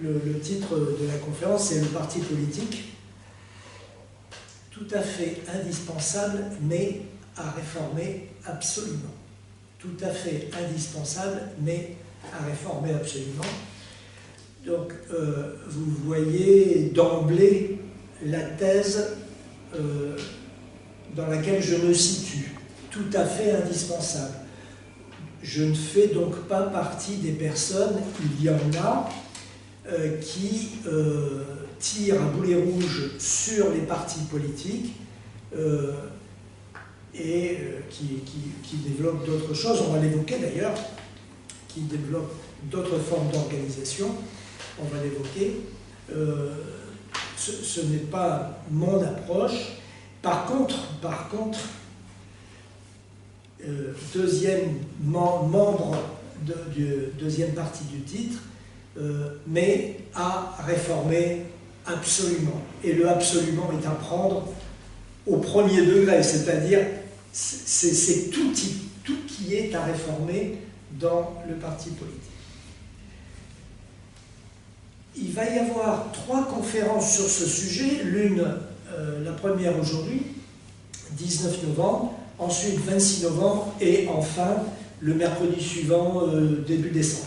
le titre de la conférence, c'est « Le parti politique, tout à fait indispensable, mais à réformer absolument ». Tout à fait indispensable, mais à réformer absolument. Donc, vous voyez d'emblée la thèse dans laquelle je me situe. Tout à fait indispensable. Je ne fais donc pas partie des personnes, il y en a, qui tirent à boulet rouge sur les partis politiques et qui développent d'autres choses, on va l'évoquer d'ailleurs, qui développent d'autres formes d'organisation, on va l'évoquer. Ce n'est pas mon approche. Par contre, deuxième membre deuxième partie du titre, mais à réformer absolument. Et le absolument est à prendre au premier degré, c'est-à-dire c'est tout qui est à réformer dans le parti politique. Il va y avoir 3 conférences sur ce sujet, l'une, la première aujourd'hui, 19 novembre, ensuite 26 novembre, et enfin le mercredi suivant, début décembre.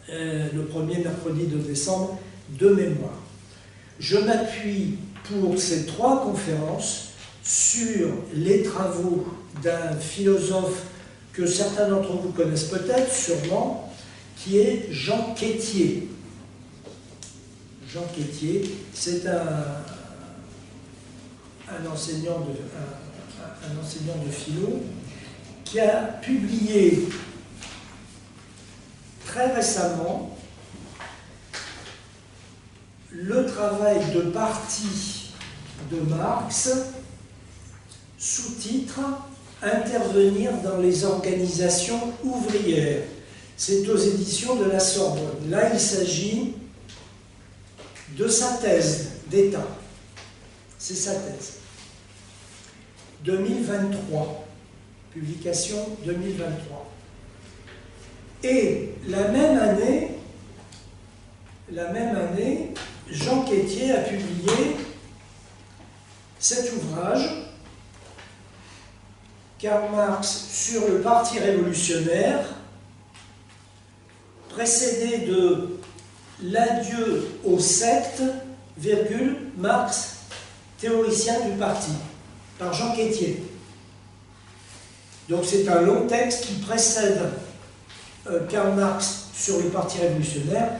Le premier mercredi de décembre, de mémoire. Je m'appuie pour ces 3 conférences sur les travaux d'un philosophe que certains d'entre vous connaissent peut-être, sûrement, qui est Jean Quétier. Jean Quétier, c'est un enseignant de philo qui a publié très récemment le travail de parti de Marx, sous-titre « Intervenir dans les organisations ouvrières ». C'est aux éditions de la Sorbonne. Là, il s'agit de sa thèse d'État. C'est sa thèse. 2023. Publication 2023. Et la même année, Jean Quétier a publié cet ouvrage, Karl Marx sur le Parti révolutionnaire, précédé de L'adieu aux sectes, Marx, théoricien du parti, par Jean Quétier. Donc c'est un long texte qui précède Karl Marx sur le Parti révolutionnaire.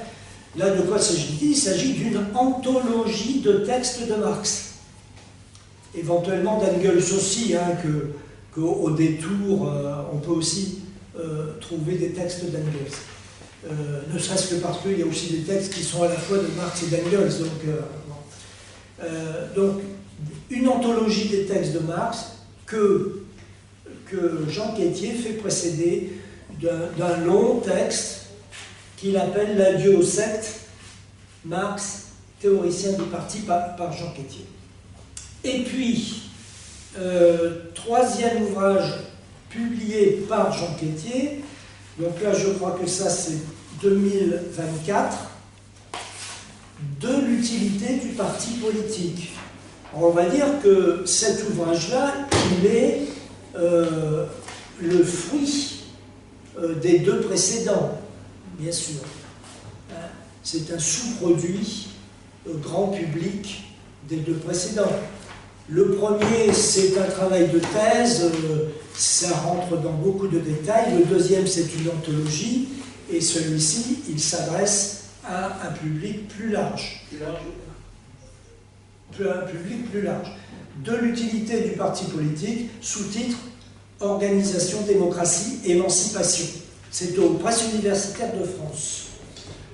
Là, de quoi s'agit-il? Il s'agit d'une anthologie de textes de Marx. Éventuellement d'Engels aussi, hein, qu'au détour, on peut aussi trouver des textes d'Engels. Ne serait-ce que parce qu'il y a aussi des textes qui sont à la fois de Marx et d'Engels. Donc, une anthologie des textes de Marx que Jean Quétier fait précéder d'un long texte qu'il appelle L'adieu aux sectes, Marx, théoricien du parti, par Jean Quétier. Et puis, troisième ouvrage publié par Jean Quétier, donc là je crois que ça c'est 2024, de l'utilité du parti politique. Alors, on va dire que cet ouvrage-là, il est le fruit des 2 précédents, bien sûr. C'est un sous-produit grand public des 2 précédents. Le premier, c'est un travail de thèse, ça rentre dans beaucoup de détails. Le deuxième, c'est une anthologie, et celui-ci, il s'adresse à un public plus large. Un public plus large. De l'utilité du parti politique, sous-titre « Organisation, démocratie, émancipation ». C'est aux presses universitaires de France.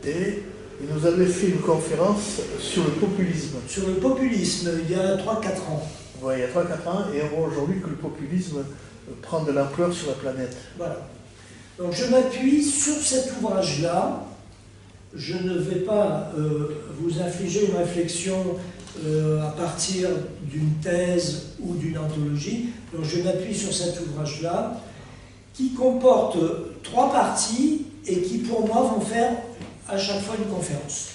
Et il nous avait fait une conférence sur le populisme. Sur le populisme, il y a 3-4 ans. Oui, il y a 3-4 ans, et on voit aujourd'hui que le populisme prend de l'ampleur sur la planète. Voilà. Donc je m'appuie sur cet ouvrage-là. Je ne vais pas vous infliger une réflexion à partir d'une thèse ou d'une anthologie. Donc je m'appuie sur cet ouvrage-là, qui comporte 3 parties et qui pour moi vont faire à chaque fois une conférence.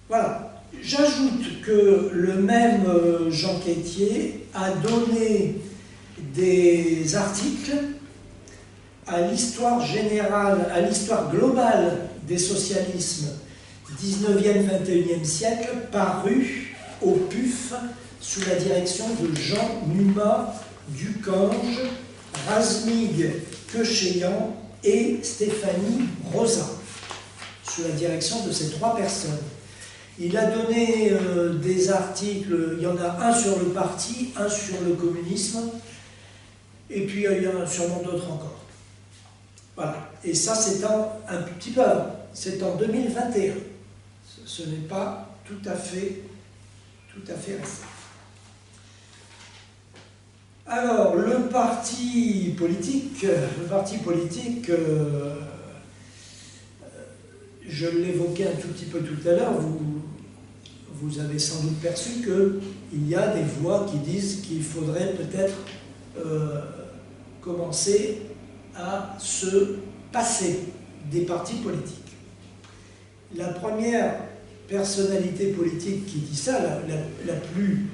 Voilà. J'ajoute que le même Jean Quétier a donné des articles à l'histoire générale, à l'histoire globale des socialismes 19e, 21e siècle, paru au PUF sous la direction de Jean Numa Ducange, Razmig Kecheyan et Stéphanie Rosa, sous la direction de ces trois personnes. Il a donné des articles, il y en a un sur le parti, un sur le communisme, et puis il y en a sûrement d'autres encore. Voilà. Et ça, c'est un petit peu avant. C'est en 2021. Ce n'est pas tout à fait récent. Alors, le parti politique, je l'évoquais un tout petit peu tout à l'heure, vous avez sans doute perçu qu'il y a des voix qui disent qu'il faudrait peut-être commencer à se passer des partis politiques. La première personnalité politique qui dit ça, la plus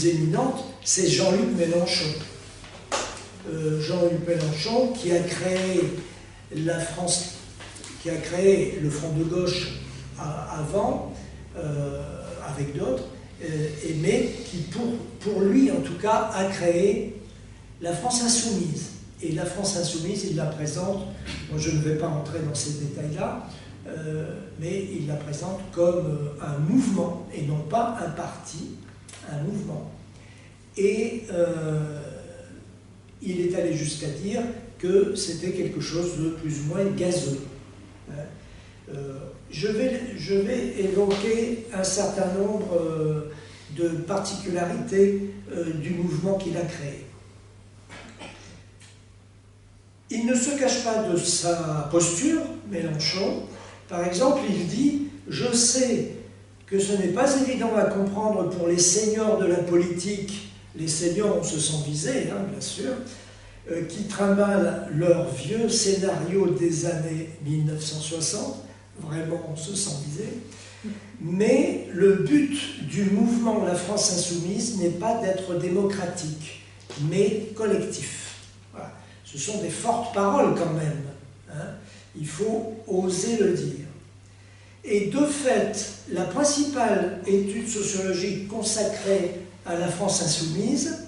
éminente, c'est Jean-Luc Mélenchon. Jean-Luc Mélenchon qui a créé la France, qui a créé le Front de gauche avant, avec d'autres, mais qui, pour lui en tout cas, a créé la France insoumise. Et la France insoumise, il la présente, moi je ne vais pas entrer dans ces détails-là, mais il la présente comme un mouvement, et non pas un parti, un mouvement. Et il est allé jusqu'à dire que c'était quelque chose de plus ou moins gazeux. Je vais évoquer un certain nombre de particularités du mouvement qu'il a créé. Il ne se cache pas de sa posture, Mélenchon. Par exemple, il dit « Je sais que ce n'est pas évident à comprendre pour les seniors de la politique, les seniors, on se sent visés, hein, bien sûr, qui trimballent leur vieux scénario des années 1960, vraiment on se sent visé, mais le but du mouvement La France Insoumise n'est pas d'être démocratique, mais collectif. » Voilà. Ce sont des fortes paroles quand même, hein. Il faut oser le dire. Et de fait, la principale étude sociologique consacrée à la France insoumise,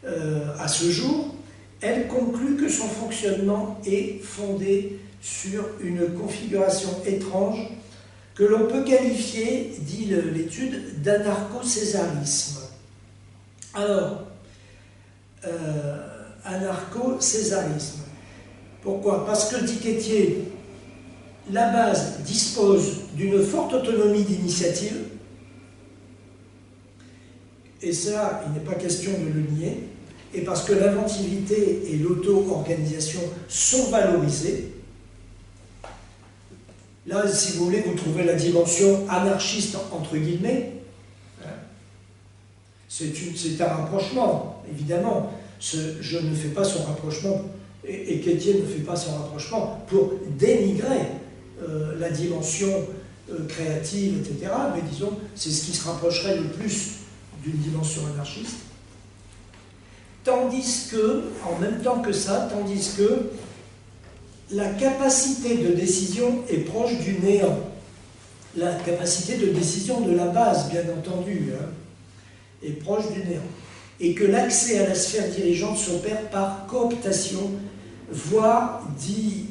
à ce jour, elle conclut que son fonctionnement est fondé sur une configuration étrange que l'on peut qualifier, dit l'étude, d'anarcho-césarisme. Alors, anarcho-césarisme. Pourquoi? Parce que, dit Quétier, la base dispose d'une forte autonomie d'initiative, et ça, il n'est pas question de le nier, et parce que l'inventivité et l'auto-organisation sont valorisées. Là, si vous voulez, vous trouvez la dimension anarchiste, entre guillemets. C'est un rapprochement, évidemment. Je ne fais pas son rapprochement, et Quétier ne fait pas son rapprochement pour dénigrer la dimension créative, etc. Mais disons, c'est ce qui se rapprocherait le plus d'une dimension anarchiste. Tandis que, en même temps que ça, tandis que la capacité de décision est proche du néant. La capacité de décision de la base, bien entendu, hein, est proche du néant. Et que l'accès à la sphère dirigeante s'opère par cooptation, voire, dit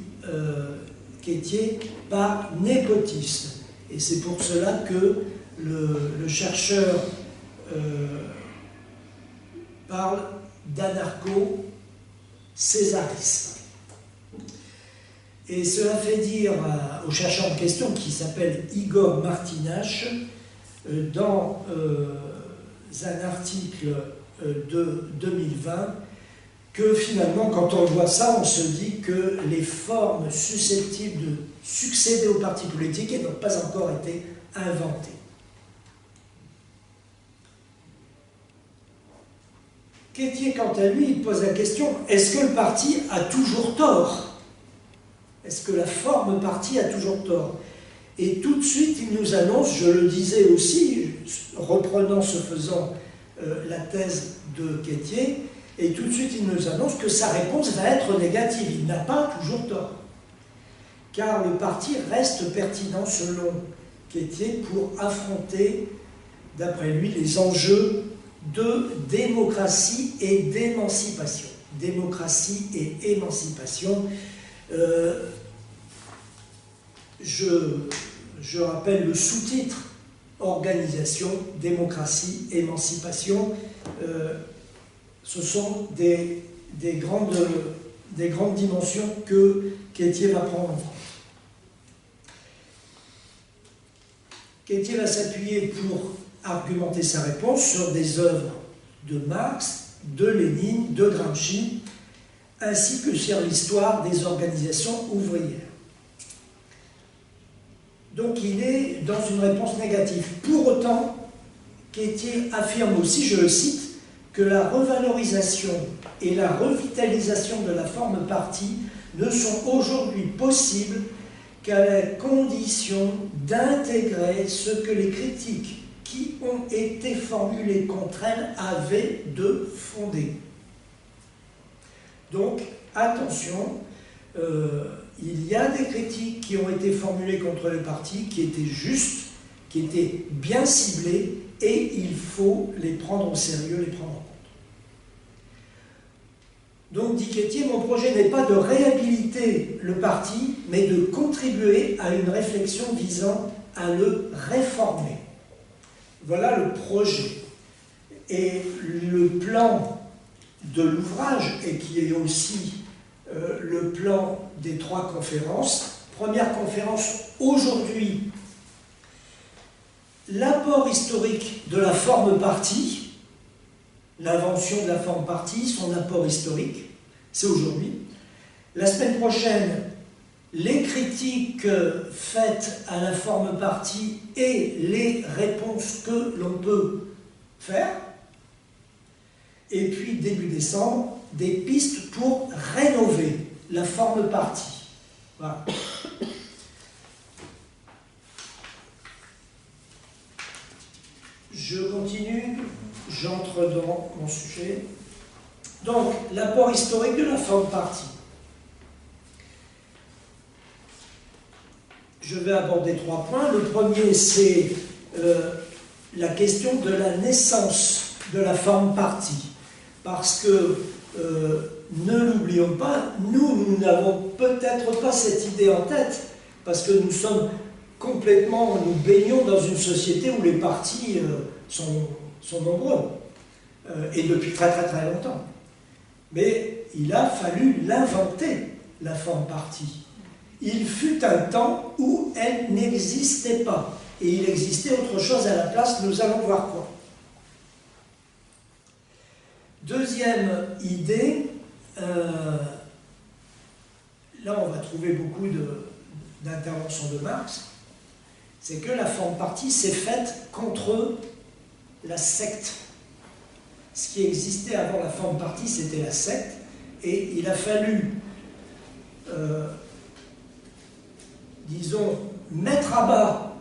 Quétier, par népotisme. Et c'est pour cela que le chercheur parle d'anarcho-césarisme. Et cela fait dire au chercheur en question, qui s'appelle Igor Martinache, dans un article de 2020, que finalement, quand on voit ça, on se dit que les formes susceptibles de succéder aux partis politiques n'ont pas encore été inventées. Quétier, quant à lui, il pose la question, est-ce que le parti a toujours tort? Est-ce que la forme parti a toujours tort? Et tout de suite, il nous annonce, je le disais aussi, reprenant ce faisant la thèse de Quétier, et tout de suite, il nous annonce que sa réponse va être négative. Il n'a pas toujours tort. Car le parti reste pertinent, selon Quétier, pour affronter, d'après lui, les enjeux de démocratie et d'émancipation. Démocratie et émancipation. Je rappelle le sous-titre organisation, démocratie, émancipation. Ce sont des grandes dimensions que Quétier va prendre en compte. Quétier va s'appuyer pour argumenter sa réponse sur des œuvres de Marx, de Lénine, de Gramsci, ainsi que sur l'histoire des organisations ouvrières. Donc il est dans une réponse négative. Pour autant, Quétier affirme aussi, je le cite, que la revalorisation et la revitalisation de la forme parti ne sont aujourd'hui possibles qu'à la condition d'intégrer ce que les critiques qui ont été formulées contre elle avaient de fondé. Donc, attention, il y a des critiques qui ont été formulées contre le parti, qui étaient justes, qui étaient bien ciblées, et il faut les prendre au sérieux, les prendre en compte. Donc, dit Quétier, mon projet n'est pas de réhabiliter le parti, mais de contribuer à une réflexion visant à le réformer. Voilà le projet. Et le plan de l'ouvrage, et qui est aussi le plan des 3 conférences. Première conférence, aujourd'hui, l'apport historique de la forme parti, l'invention de la forme parti, son apport historique, c'est aujourd'hui. La semaine prochaine, les critiques faites à la forme parti et les réponses que l'on peut faire. Et puis, début décembre, des pistes pour rénover la forme parti. Voilà. Je continue, j'entre dans mon sujet. Donc, l'apport historique de la forme parti. Je vais aborder 3 points. Le premier, c'est la question de la naissance de la forme parti. Parce que, ne l'oublions pas, nous n'avons peut-être pas cette idée en tête, parce que nous sommes complètement, nous baignons dans une société où les partis sont nombreux, et depuis très très très longtemps. Mais il a fallu l'inventer, la forme parti. Il fut un temps où elle n'existait pas, et il existait autre chose à la place, nous allons voir quoi. Deuxième idée, là on va trouver beaucoup d'interventions de Marx, c'est que la forme parti s'est faite contre la secte. Ce qui existait avant la forme parti, c'était la secte, et il a fallu, disons, mettre à bas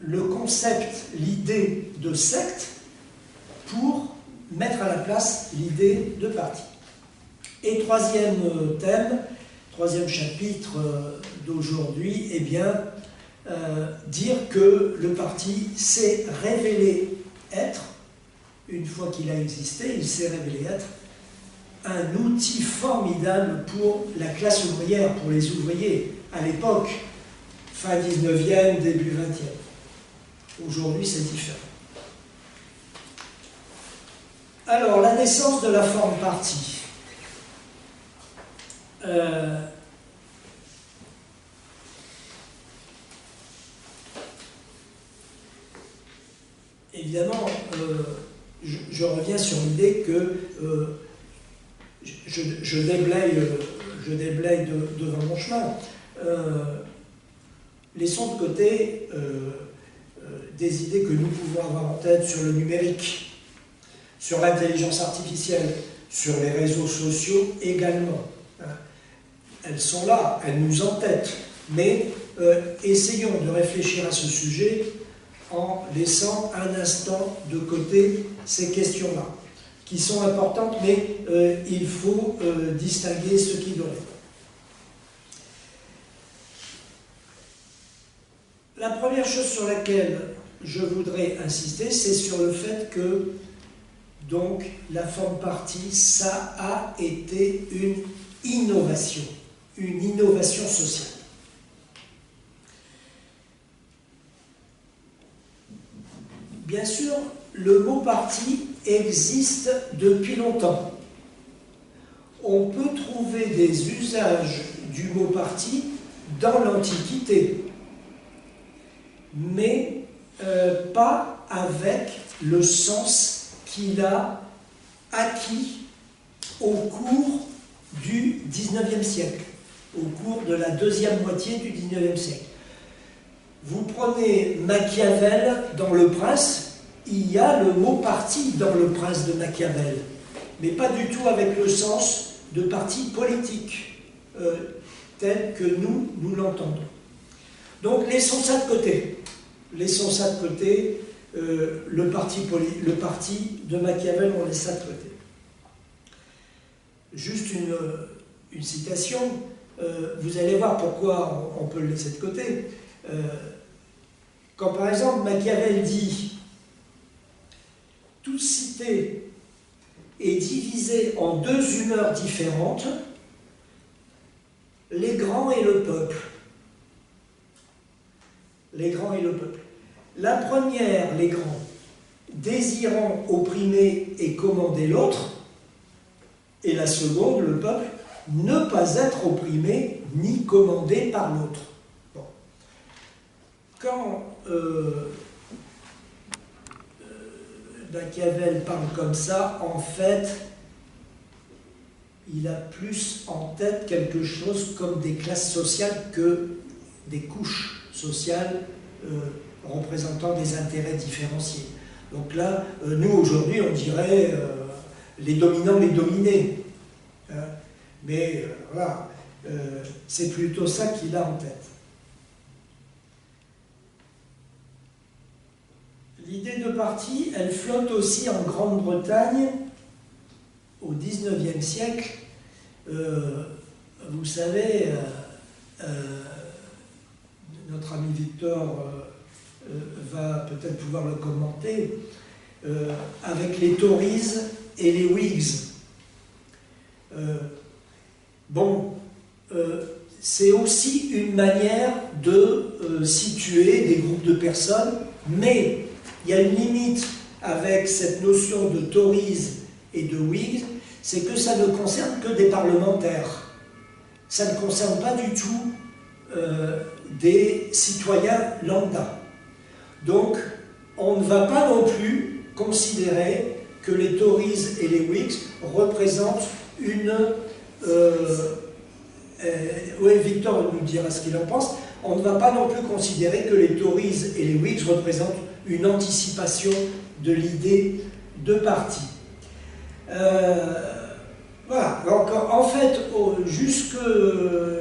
le concept, l'idée de secte, pour mettre à la place l'idée de parti. Et troisième thème, troisième chapitre d'aujourd'hui, eh bien, dire que le parti s'est révélé être, une fois qu'il a existé, il s'est révélé être un outil formidable pour la classe ouvrière, pour les ouvriers, à l'époque, fin 19e, début 20e. Aujourd'hui, c'est différent. Alors, la naissance de la forme parti. Évidemment, je reviens sur l'idée que je déblaye devant mon chemin. Laissons de côté des idées que nous pouvons avoir en tête sur le numérique, sur l'intelligence artificielle, sur les réseaux sociaux également. elles sont là, elles nous entêtent, mais essayons de réfléchir à ce sujet en laissant un instant de côté ces questions-là, qui sont importantes, mais il faut distinguer ce qui doit être. La première chose sur laquelle je voudrais insister, c'est sur le fait que donc la forme partie, ça a été une innovation sociale. Bien sûr, le mot parti existe depuis longtemps. On peut trouver des usages du mot parti dans l'Antiquité, mais pas avec le sens qu'il a acquis au cours du XIXe siècle, au cours de la deuxième moitié du XIXe siècle. Vous prenez Machiavel dans Le Prince, il y a le mot parti dans Le Prince de Machiavel, mais pas du tout avec le sens de parti politique tel que nous l'entendons. Donc laissons ça de côté. Laissons ça de côté. Le parti de Machiavel, on laisse ça de côté. Juste une citation. Vous allez voir pourquoi on peut le laisser de côté. Quand par exemple Machiavel dit « Toute cité est divisée en deux humeurs différentes, les grands et le peuple. » Les grands et le peuple. La première, les grands, désirant opprimer et commander l'autre, et la seconde, le peuple, ne pas être opprimé ni commandé par l'autre. Bon. Quand Machiavel parle comme ça, en fait, il a plus en tête quelque chose comme des classes sociales que des couches sociales représentant des intérêts différenciés. Donc là, nous aujourd'hui, on dirait les dominants, les dominés. Hein, mais voilà, c'est plutôt ça qu'il a en tête. L'idée de parti, elle flotte aussi en Grande-Bretagne au XIXe siècle. Vous savez, notre ami Victor va peut-être pouvoir le commenter, avec les Tories et les Whigs. C'est aussi une manière de situer des groupes de personnes, mais il y a une limite avec cette notion de Tories et de Whigs, c'est que ça ne concerne que des parlementaires. Ça ne concerne pas du tout des citoyens lambda. Donc, on ne va pas non plus considérer que les Tories et les Whigs représentent une... oui, Victor nous dira ce qu'il en pense. On ne va pas non plus considérer que les Tories et les Whigs représentent une anticipation de l'idée de parti. Voilà, donc en fait, jusque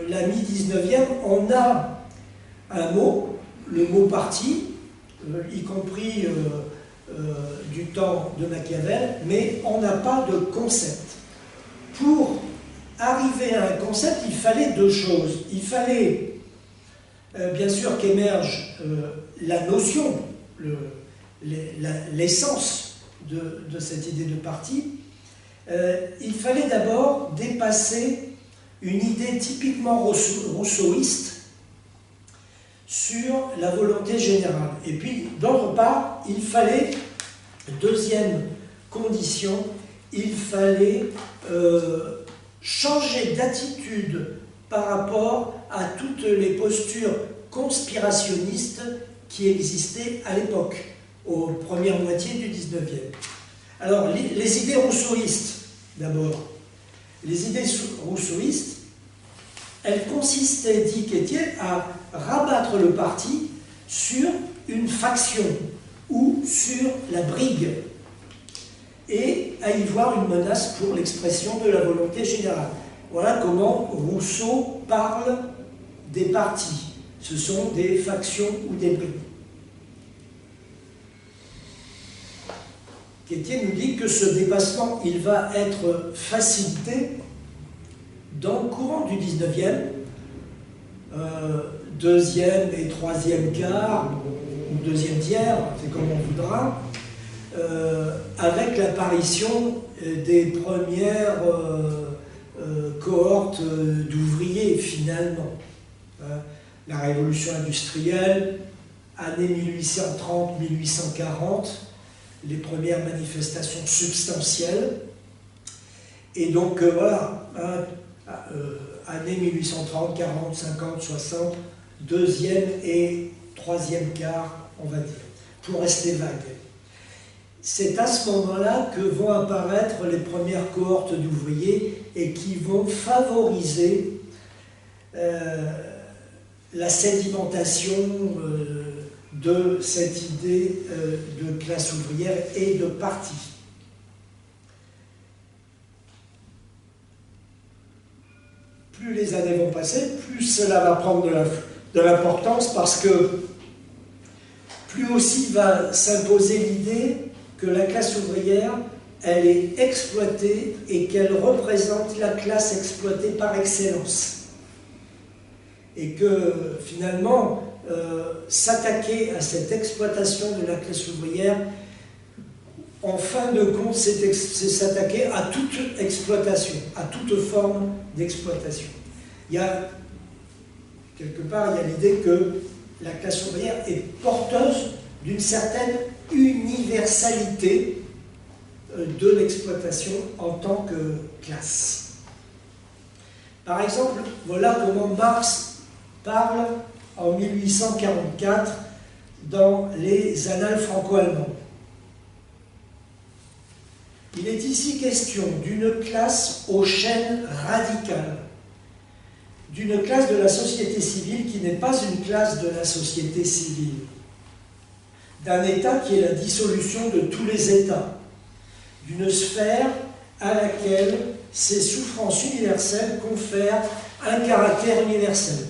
la mi-19e, on a un mot, le mot parti, y compris du temps de Machiavel, mais on n'a pas de concept. Pour arriver à un concept, il fallait deux choses. Il fallait, bien sûr, qu'émerge la notion, l'essence de cette idée de parti. Il fallait d'abord dépasser une idée typiquement rousseauiste sur la volonté générale. Et puis, d'autre part, il fallait, deuxième condition, il fallait changer d'attitude par rapport à toutes les postures conspirationnistes qui existaient à l'époque, aux premières moitiés du 19e. Alors, les idées rousseauistes, d'abord. Les idées rousseauistes, elles consistaient, dit Quétier, à rabattre le parti sur une faction ou sur la brigue et à y voir une menace pour l'expression de la volonté générale. voilà comment Rousseau parle des partis. Ce sont des factions ou des brides. Quétier nous dit que ce dépassement, il va être facilité dans le courant du 19e, deuxième et troisième quart, ou deuxième tiers, c'est comme on voudra, avec l'apparition des premières cohortes d'ouvriers, finalement. La révolution industrielle, année 1830-1840, les premières manifestations substantielles. Et donc, voilà, année 1830, 40, 50, 60, deuxième et troisième quart, on va dire, pour rester vague. C'est à ce moment-là que vont apparaître les premières cohortes d'ouvriers et qui vont favoriser la sédimentation de cette idée de classe ouvrière et de parti. Plus les années vont passer, plus cela va prendre de l'importance parce que plus aussi va s'imposer l'idée que la classe ouvrière, elle est exploitée et qu'elle représente la classe exploitée par excellence. Et que finalement, s'attaquer à cette exploitation de la classe ouvrière, en fin de compte, c'est s'attaquer à toute exploitation, à toute forme d'exploitation. Il y a, quelque part, il y a l'idée que la classe ouvrière est porteuse d'une certaine universalité de l'exploitation en tant que classe. Par exemple, voilà comment Marx parle en 1844 dans les Annales franco-allemandes. Il est ici question d'une classe aux chaînes radicales, d'une classe de la société civile qui n'est pas une classe de la société civile, d'un État qui est la dissolution de tous les États, d'une sphère à laquelle ces souffrances universelles confèrent un caractère universel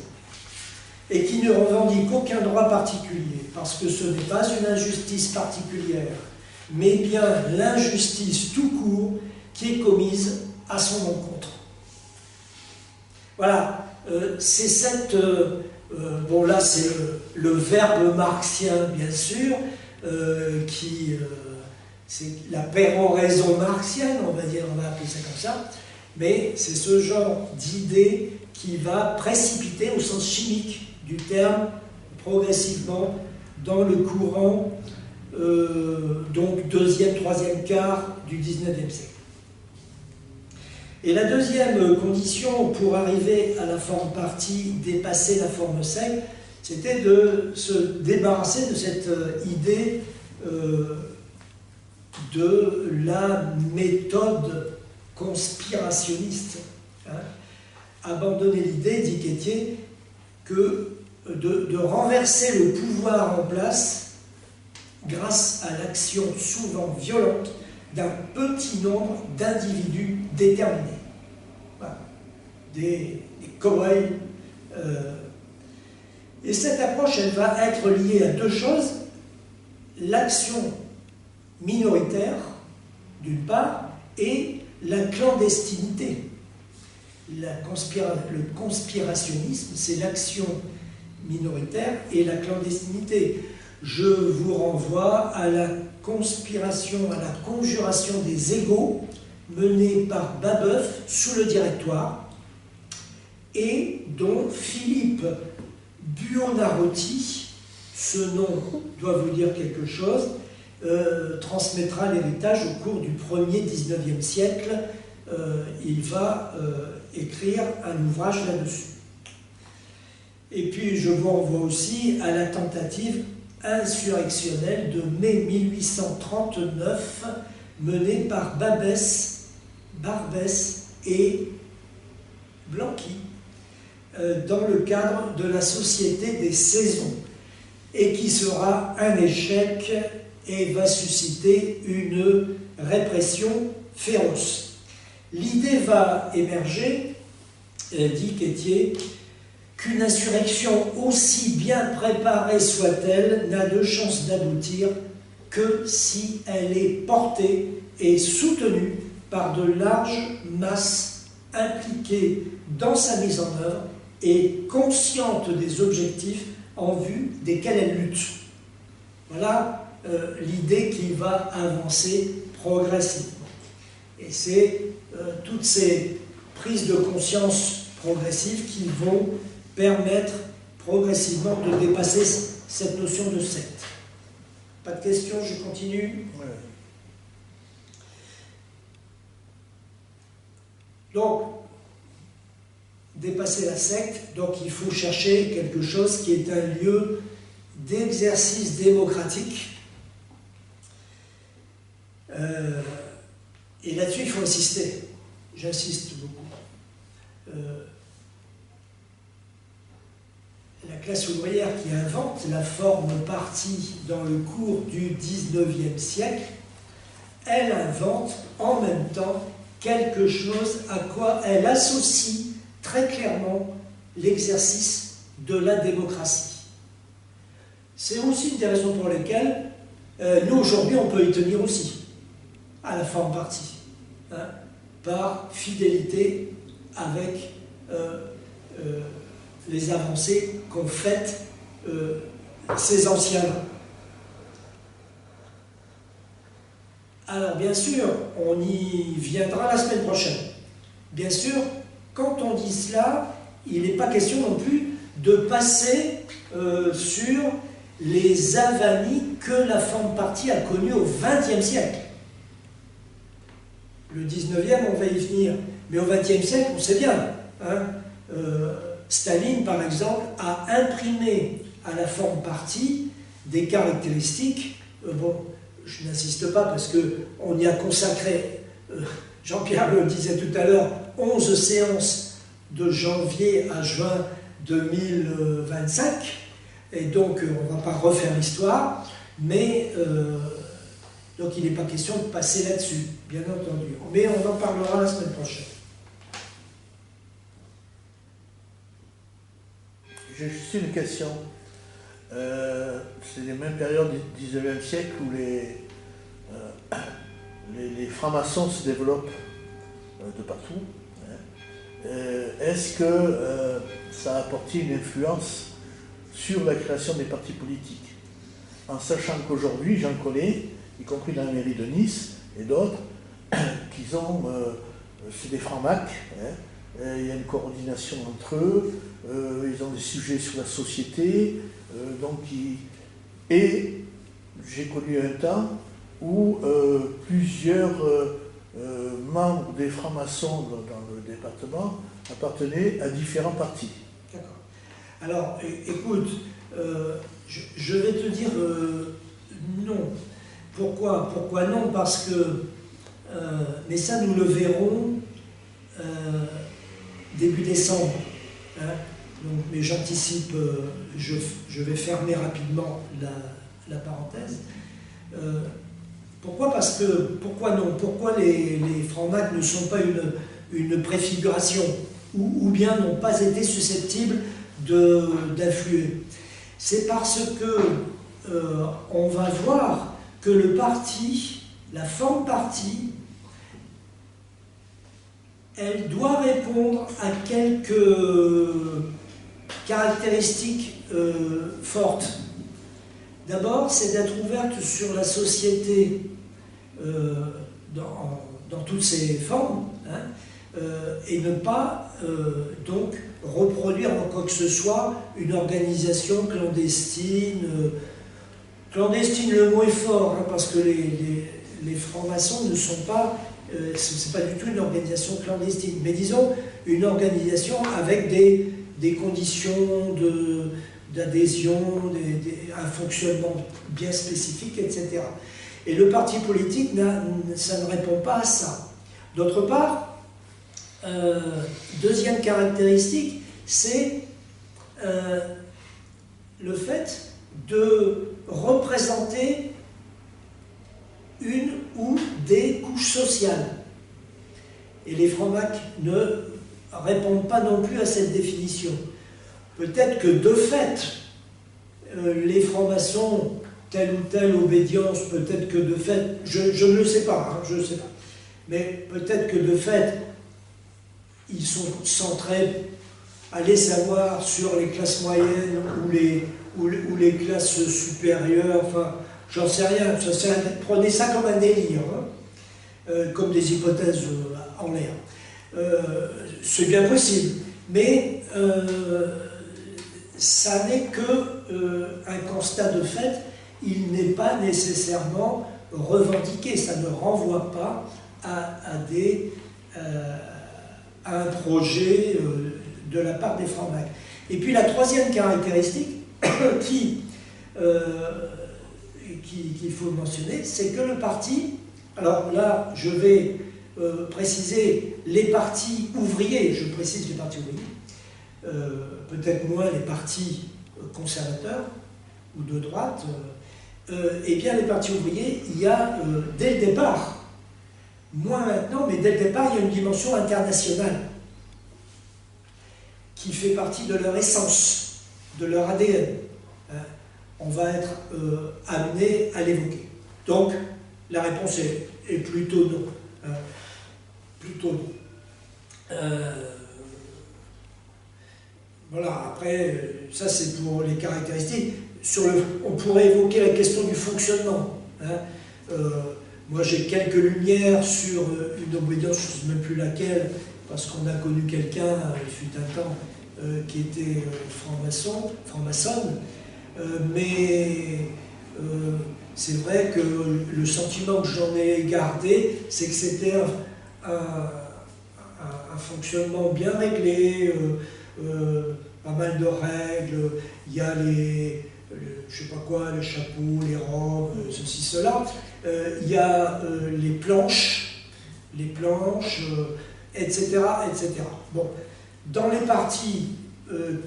et qui ne revendique aucun droit particulier, parce que ce n'est pas une injustice particulière, mais bien l'injustice tout court qui est commise à son encontre. Voilà, c'est cette... bon là c'est le verbe marxien bien sûr, c'est la péroraison marxienne, on va appeler ça comme ça, mais c'est ce genre d'idée qui va précipiter au sens chimique du terme progressivement dans le courant donc deuxième, troisième quart du 19e siècle. Et la deuxième condition pour arriver à la forme partie, dépasser la forme sec, c'était de se débarrasser de cette idée de la méthode conspirationniste. Abandonner l'idée, dit Quétier, que de renverser le pouvoir en place grâce à l'action souvent violente d'un petit nombre d'individus déterminés. Voilà. Des cow-boys. Et cette approche, elle va être liée à deux choses. L'action minoritaire, d'une part, et la clandestinité. Le conspirationnisme, c'est l'action minoritaire et la clandestinité. Je vous renvoie à la conspiration, à la conjuration des égaux menée par Babeuf sous le Directoire et dont Philippe Buonarroti, ce nom doit vous dire quelque chose, transmettra l'héritage au cours du premier 19e siècle. Il va écrire un ouvrage là-dessus. Et puis je vous renvoie aussi à la tentative insurrectionnelle de mai 1839 menée par Barbès et Blanqui dans le cadre de la Société des Saisons et qui sera un échec et va susciter une répression féroce. L'idée va émerger dit Quétier, qu'une insurrection aussi bien préparée soit-elle n'a de chance d'aboutir que si elle est portée et soutenue par de larges masses impliquées dans sa mise en œuvre et conscientes des objectifs en vue desquels elle lutte. Voilà l'idée qui va avancer progressivement. Et c'est toutes ces prises de conscience progressives qui vont permettre progressivement de dépasser cette notion de secte. Pas de questions, je continue. Ouais. Donc, dépasser la secte, donc il faut chercher quelque chose qui est un lieu d'exercice démocratique. Et là-dessus, il faut insister. J'insiste beaucoup. La classe ouvrière qui invente la forme partie dans le cours du XIXe siècle, elle invente en même temps quelque chose à quoi elle associe très clairement l'exercice de la démocratie. C'est aussi une des raisons pour lesquelles nous, aujourd'hui, on peut y tenir aussi, à la forme partie, hein, par fidélité avec les avancées qu'ont faites ces anciens. Alors, bien sûr, on y viendra la semaine prochaine. Bien sûr, quand on dit cela, il n'est pas question non plus de passer sur les avanies que la forme partie a connues au XXe siècle. Le XIXe, on va y venir. Mais au XXe siècle, on sait bien. Hein, Staline, par exemple, a imprimé à la forme partie des caractéristiques. Bon, je n'insiste pas parce qu'on y a consacré, Jean-Pierre le disait tout à l'heure, 11 séances de janvier à juin 2025. Et donc, on ne va pas refaire l'histoire, mais donc il n'est pas question de passer là-dessus, bien entendu. Mais on en parlera la semaine prochaine. J'ai juste une question. C'est les mêmes périodes du XIXe siècle où les francs-maçons se développent de partout. Hein. Est-ce que ça a apporté une influence sur la création des partis politiques? En sachant qu'aujourd'hui, j'en connais, y compris dans la mairie de Nice et d'autres, qu'ils ont, c'est des francs-macs, hein. Il y a une coordination entre eux, ils ont des sujets sur la société, et j'ai connu un temps où plusieurs membres des francs-maçons dans le département appartenaient à différents partis. D'accord. Alors, écoute, je vais te dire non. Pourquoi non? Parce que, mais ça nous le verrons début décembre. Hein. Donc, mais j'anticipe, je vais fermer rapidement la parenthèse. Pourquoi? Parce que, pourquoi non? Pourquoi les francs-macs ne sont pas une préfiguration ou bien n'ont pas été susceptibles d'influer? C'est parce que on va voir que le parti, la forme parti, elle doit répondre à quelques caractéristiques fortes. D'abord, c'est d'être ouverte sur la société dans toutes ses formes, hein, et ne pas donc reproduire en quoi que ce soit une organisation clandestine. Clandestine, le mot est fort, hein, parce que les francs-maçons ne sont pas, c'est pas du tout une organisation clandestine, mais disons une organisation avec des conditions d'adhésion, un fonctionnement bien spécifique, etc. Et le parti politique, ça ne répond pas à ça. D'autre part, deuxième caractéristique, c'est le fait de représenter une ou des couches sociales. Et les francs-macs répondent pas non plus à cette définition. Peut-être que de fait, les francs-maçons, telle ou telle obédience, peut-être que de fait, je ne le sais pas, hein, je ne sais pas, mais peut-être que de fait, ils sont centrés, allez savoir, sur les classes moyennes ou les classes supérieures, enfin, j'en sais rien, prenez ça comme un délire, hein, comme des hypothèses en l'air. C'est bien possible, mais ça n'est qu'un constat de fait, il n'est pas nécessairement revendiqué, ça ne renvoie pas à un projet de la part des Francs-maçons. Et puis la troisième caractéristique qu'il faut mentionner, c'est que le parti, alors là je vais préciser les partis ouvriers, je précise les partis ouvriers, peut-être moins les partis conservateurs ou de droite, eh bien les partis ouvriers, il y a dès le départ, moins maintenant, mais dès le départ, il y a une dimension internationale qui fait partie de leur essence, de leur ADN. On va être amené à l'évoquer. Donc, la réponse est plutôt non. Plutôt non. Voilà, après, ça c'est pour les caractéristiques. On pourrait évoquer la question du fonctionnement. Moi j'ai quelques lumières sur une obédience, je ne sais même plus laquelle, parce qu'on a connu quelqu'un, il fut un temps, qui était franc-maçonne, mais c'est vrai que le sentiment que j'en ai gardé, c'est que c'était un fonctionnement bien réglé, pas mal de règles, il y a je sais pas quoi, les chapeaux, les robes, ceci, cela, il y a les planches, etc., etc. Bon, dans les partis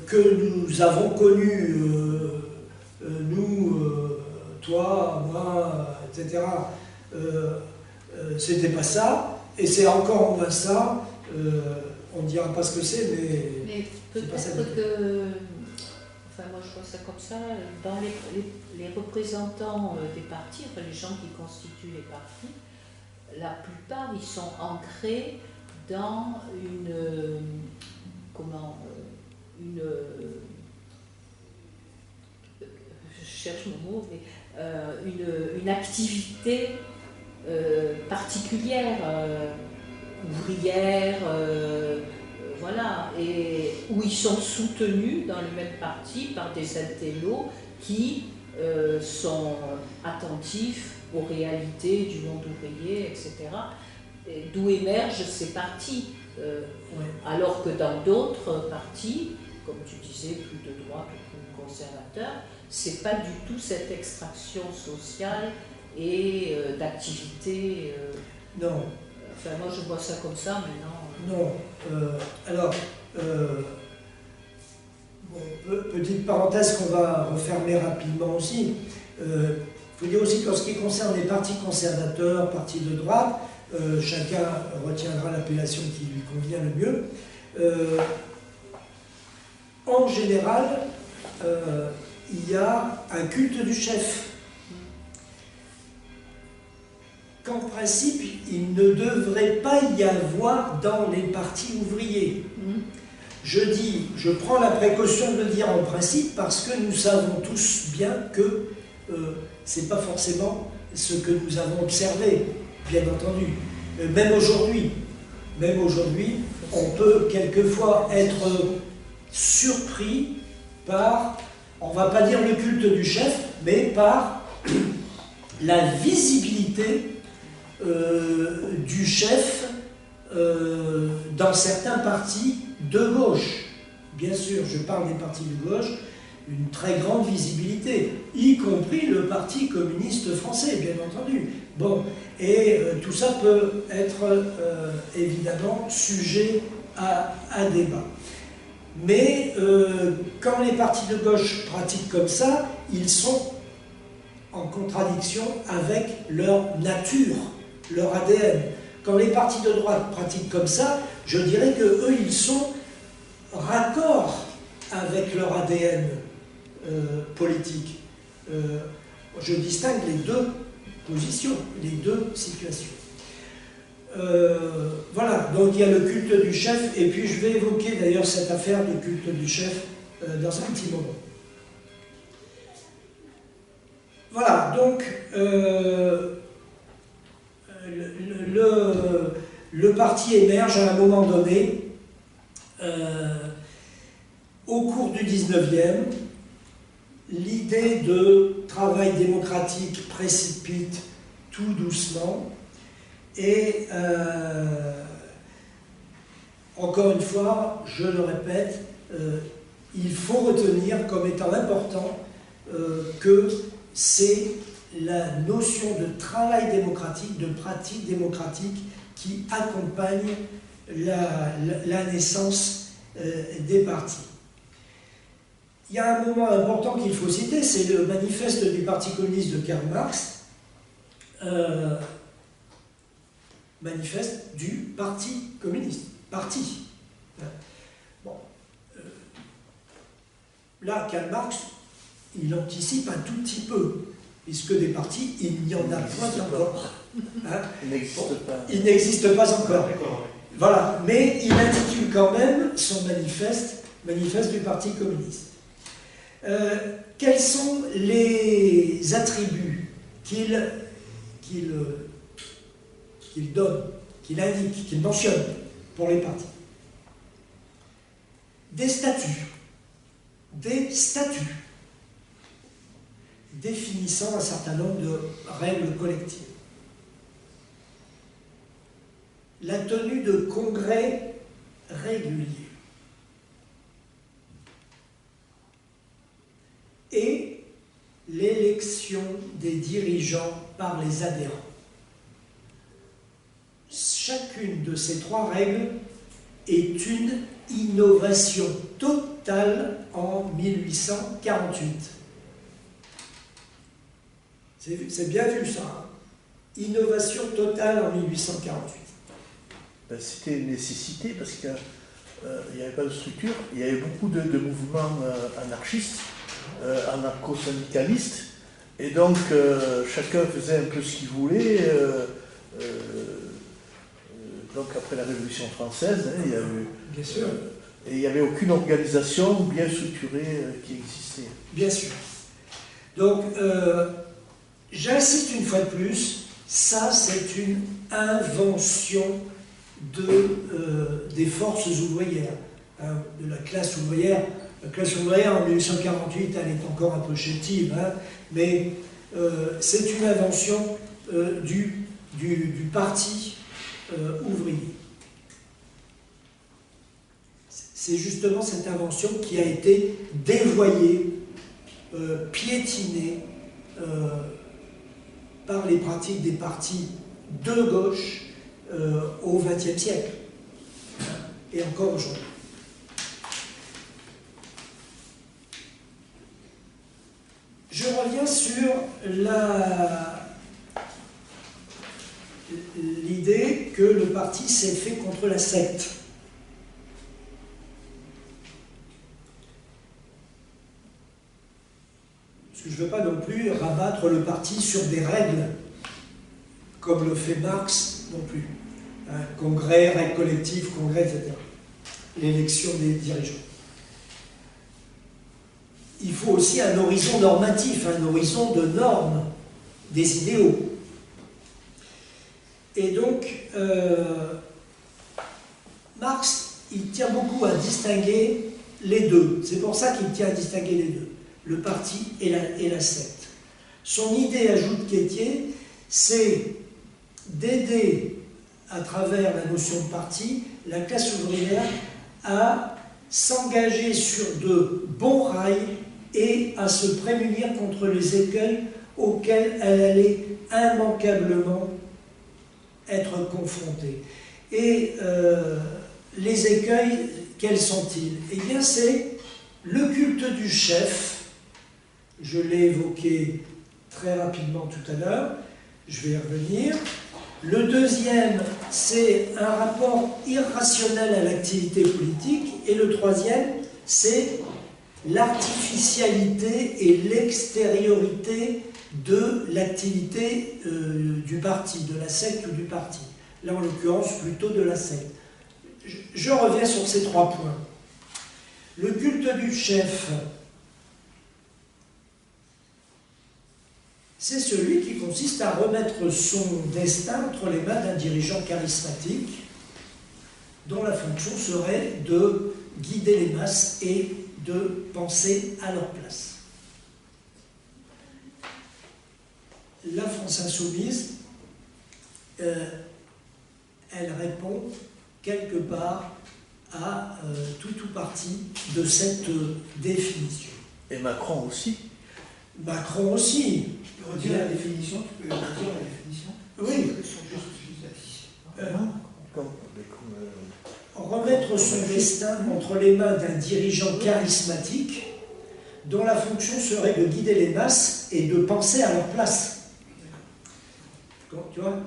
que nous avons connus, nous, toi, moi, etc., c'était pas ça, et c'est encore moins ça, on ne dira pas ce que c'est, mais peut-être que, enfin moi je vois ça comme ça, dans les représentants des partis, enfin les gens qui constituent les partis, la plupart ils sont ancrés dans je cherche mon mot, mais une activité particulière, ouvrière, voilà, et où ils sont soutenus dans le même parti par des intellos qui sont attentifs aux réalités du monde ouvrier, etc. D'où émergent ces partis. Ouais. Alors que dans d'autres partis, comme tu disais, plus de droite ou plus conservateur, c'est pas du tout cette extraction sociale et d'activité. Non. Enfin, moi je vois ça comme ça, mais non. Non. Alors, petite parenthèse qu'on va refermer rapidement aussi. Il faut dire aussi qu'en ce qui concerne les partis conservateurs, partis de droite, chacun retiendra l'appellation qui lui convient le mieux. En général, il y a un culte du chef. Qu'en principe, il ne devrait pas y avoir dans les partis ouvriers. Je prends la précaution de le dire en principe parce que nous savons tous bien que ce n'est pas forcément ce que nous avons observé, bien entendu. Même aujourd'hui, on peut quelquefois être surpris par, on ne va pas dire le culte du chef, mais par la visibilité du chef dans certains partis de gauche. Bien sûr, je parle des partis de gauche, une très grande visibilité, y compris le Parti communiste français, bien entendu. Bon, et tout ça peut être évidemment sujet à débat. Mais quand les partis de gauche pratiquent comme ça, ils sont en contradiction avec leur nature, leur ADN. quand les partis de droite pratiquent comme ça, je dirais qu'eux, ils sont raccords avec leur ADN politique. Je distingue les deux positions, les deux situations. Voilà, donc il y a le culte du chef, et puis je vais évoquer d'ailleurs cette affaire du culte du chef dans un petit moment. Voilà, donc le parti émerge à un moment donné, au cours du 19e, l'idée de travail démocratique précipite tout doucement, et encore une fois, je le répète, il faut retenir comme étant important que c'est la notion de travail démocratique, de pratique démocratique qui accompagne la naissance des partis. Il y a un moment important qu'il faut citer, c'est le manifeste du Parti communiste de Karl Marx, manifeste du Parti communiste, parti. Bon. Là, Karl Marx, il anticipe un tout petit peu, puisque des partis, il n'y en a point encore. Hein? Il n'existe pas encore. Voilà, mais il intitule quand même son manifeste, manifeste du Parti communiste. Quels sont les attributs qu'il donne, qu'il indique, qu'il mentionne pour les partis? Des statuts définissant un certain nombre de règles collectives. La tenue de congrès réguliers. Et l'élection des dirigeants par les adhérents. Chacune de ces trois règles est une innovation totale en 1848. C'est bien vu ça, hein? Innovation totale en 1848. Ben, c'était une nécessité parce qu'il n'y avait pas de structure, il y avait beaucoup de mouvements anarchistes, anarcho-syndicalistes, et donc chacun faisait un peu ce qu'il voulait. Donc après la Révolution française, hein, il y a eu, bien sûr. Et il n'y avait aucune organisation bien structurée qui existait. Bien sûr. Donc, j'insiste une fois de plus, ça c'est une invention des forces ouvrières, hein, de la classe ouvrière. La classe ouvrière en 1848, elle est encore un peu chétive, hein, mais c'est une invention du parti ouvrier. C'est justement cette invention qui a été dévoyée, piétinée par les pratiques des partis de gauche au XXe siècle, et encore aujourd'hui. Je reviens sur l'idée que le parti s'est fait contre la secte. Parce que je ne veux pas non plus rabattre le parti sur des règles, comme le fait Marx non plus. Hein, congrès, règles collectives, congrès, etc. L'élection des dirigeants. Il faut aussi un horizon normatif, un horizon de normes, des idéaux. Et donc, Marx, il tient beaucoup à distinguer les deux. C'est pour ça qu'il tient à distinguer les deux, le parti et la secte. Son idée, ajoute Quétier, c'est d'aider, à travers la notion de parti, la classe ouvrière à s'engager sur de bons rails et à se prémunir contre les écueils auxquels elle allait immanquablement être confrontée. Et les écueils, quels sont-ils? Eh bien, c'est le culte du chef. Je l'ai évoqué très rapidement tout à l'heure, je vais y revenir. Le deuxième, c'est un rapport irrationnel à l'activité politique. Et le troisième, c'est l'artificialité et l'extériorité de l'activité du parti, de la secte ou du parti. Là, en l'occurrence, plutôt de la secte. Je reviens sur ces 3 points. Le culte du chef, c'est celui qui consiste à remettre son destin entre les mains d'un dirigeant charismatique dont la fonction serait de guider les masses et de penser à leur place. La France insoumise, elle répond quelque part à tout ou partie de cette définition. Et Macron aussi. Macron aussi. Redire la définition, tu peux redire la définition? Oui. Remettre son destin entre les mains d'un dirigeant charismatique dont la fonction serait de guider les masses et de penser à leur place. Tu vois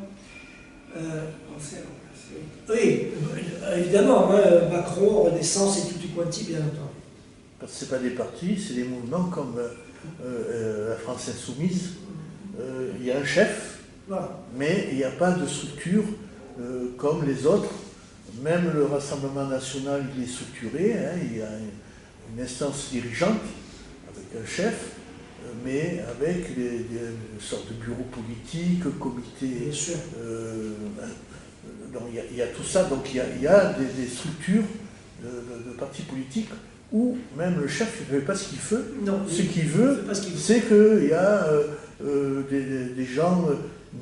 Penser à leur place. Oui, évidemment, Macron, Renaissance et tutti quanti, bien entendu. Parce que ce n'est pas des partis, c'est des mouvements comme la France Insoumise. Il y a un chef, Voilà. mais il n'y a pas de structure comme les autres. Même le Rassemblement national, il est structuré, hein, il y a une instance dirigeante avec un chef, mais avec des sortes de bureaux politiques, comités. Bien sûr. Donc il y a tout ça, donc il y a des structures de partis politiques où même le chef ne fait pas ce qu'il veut. Non, Ce qu'il veut, pas ce qu'il veut. c'est qu'il y a des gens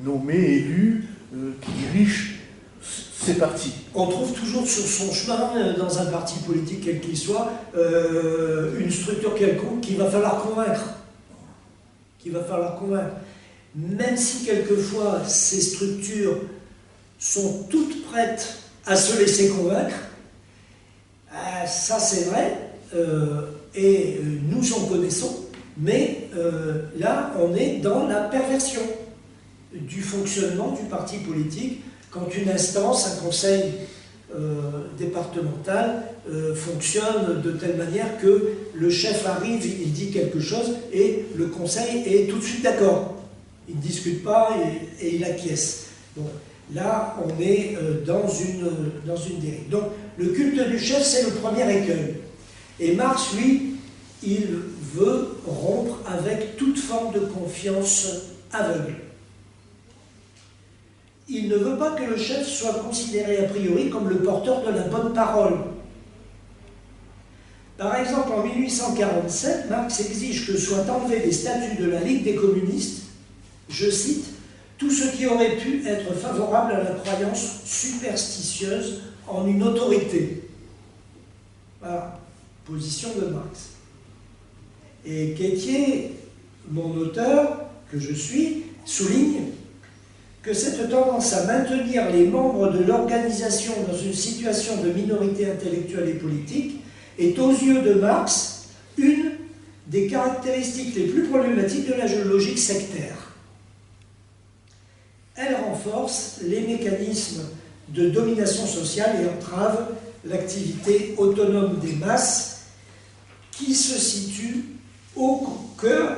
nommés, élus, qui dirigent ces partis. On trouve toujours sur son chemin, dans un parti politique quel qu'il soit, une structure quelconque qu'il va falloir convaincre. Même si quelquefois ces structures sont toutes prêtes à se laisser convaincre, ça c'est vrai, et nous en connaissons, mais là on est dans la perversion du fonctionnement du parti politique quand une instance, un conseil départemental fonctionne de telle manière que le chef arrive, il dit quelque chose et le conseil est tout de suite d'accord. Il ne discute pas et il acquiesce. Bon, là, on est dans une dérive. Donc, le culte du chef, c'est le premier écueil. Et Marx, lui, il veut rompre avec toute forme de confiance aveugle. Il ne veut pas que le chef soit considéré a priori comme le porteur de la bonne parole. Par exemple, en 1847, Marx exige que soit enlevé des statuts de la Ligue des communistes, je cite, « tout ce qui aurait pu être favorable à la croyance superstitieuse en une autorité ». Voilà, position de Marx. Et Quétier, mon auteur, que je suis, souligne que cette tendance à maintenir les membres de l'organisation dans une situation de minorité intellectuelle et politique est aux yeux de Marx une des caractéristiques les plus problématiques de la logique sectaire. Elle renforce les mécanismes de domination sociale et entrave l'activité autonome des masses qui se situe au cœur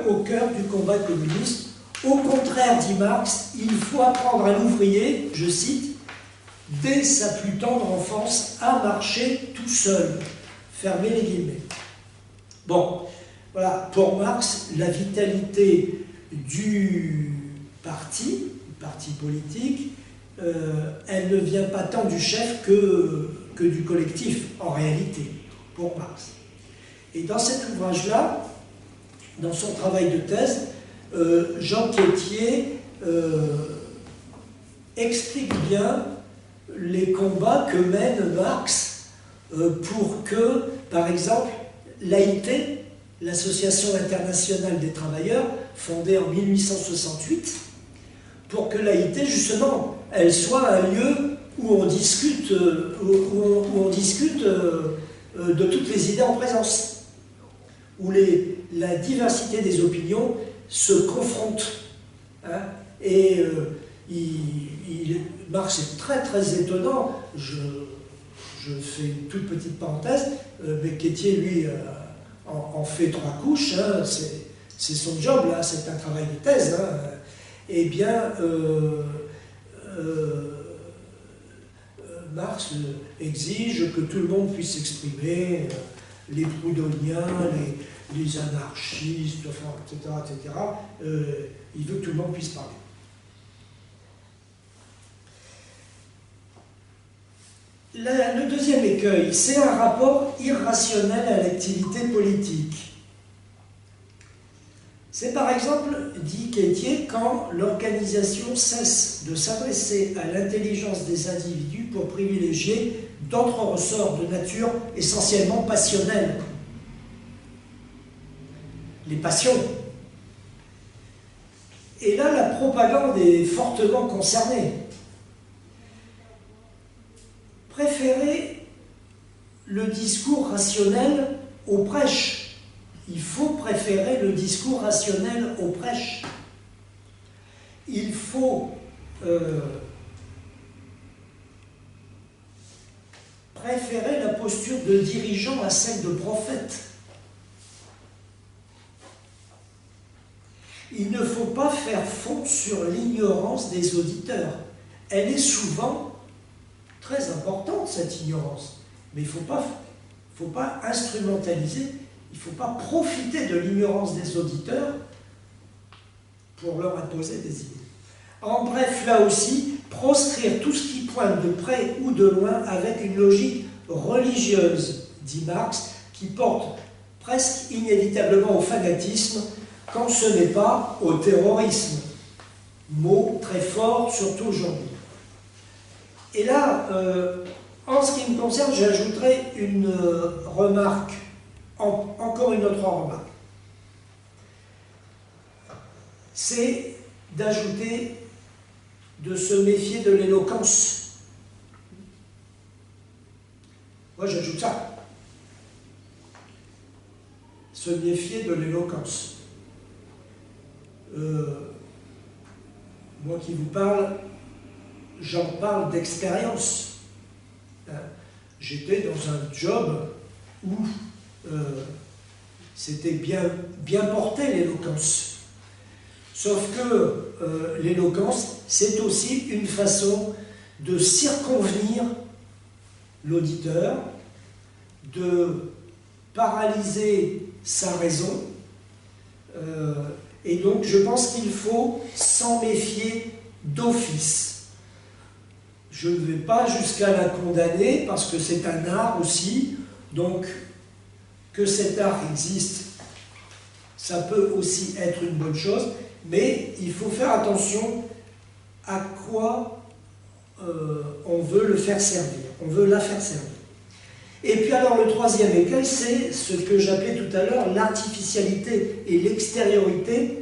du combat communiste. Au contraire, dit Marx, il faut apprendre à l'ouvrier, je cite, dès sa plus tendre enfance, à marcher tout seul. Fermez les guillemets. Bon, voilà, pour Marx, la vitalité du parti politique, elle ne vient pas tant du chef que du collectif, en réalité, pour Marx. Et dans cet ouvrage-là, dans son travail de thèse, Jean Quétier explique bien les combats que mène Marx pour que, par exemple, l'AIT, l'Association internationale des travailleurs, fondée en 1868, pour que l'AIT, justement, elle soit un lieu où on discute, de toutes les idées en présence, où la diversité des opinions se confrontent. Hein, et Marx est très très étonnant. Je fais une toute petite parenthèse. Becquetier, lui, en fait 3 couches. Hein, c'est son job, là, c'est un travail de thèse. Hein. Eh bien, Marx exige que tout le monde puisse s'exprimer, les proudhoniens, les anarchistes, enfin, etc. etc. Il veut que tout le monde puisse parler. Le deuxième écueil, c'est un rapport irrationnel à l'activité politique. C'est par exemple, dit Quétier, quand l'organisation cesse de s'adresser à l'intelligence des individus pour privilégier d'autres ressorts de nature essentiellement passionnelle. Les passions. Et là, la propagande est fortement concernée. Préférer le discours rationnel au prêche. Il faut préférer le discours rationnel au prêche. Il faut préférer la posture de dirigeant à celle de prophète. Il ne faut pas faire fond sur l'ignorance des auditeurs. Elle est souvent très importante, cette ignorance. Mais il ne faut pas instrumentaliser. Il ne faut pas profiter de l'ignorance des auditeurs pour leur imposer des idées. En bref, là aussi, proscrire tout ce qui pointe de près ou de loin avec une logique religieuse, dit Marx, qui porte presque inévitablement au fanatisme, quand ce n'est pas au terrorisme. Mot très fort, surtout aujourd'hui. Et là, en ce qui me concerne, j'ajouterai une remarque. Encore une autre remarque, c'est d'ajouter de se méfier de l'éloquence. Moi, j'ajoute ça. Se méfier de l'éloquence. Moi qui vous parle, j'en parle d'expérience. J'étais dans un job où c'était bien porté, l'éloquence. Sauf que l'éloquence, c'est aussi une façon de circonvenir l'auditeur, de paralyser sa raison. Et donc, je pense qu'il faut s'en méfier d'office. Je ne vais pas jusqu'à la condamner, parce que c'est un art aussi, donc que cet art existe, ça peut aussi être une bonne chose, mais il faut faire attention à quoi on veut le faire servir, on veut la faire servir. Et puis alors le troisième écueil, c'est ce que j'appelais tout à l'heure l'artificialité et l'extériorité.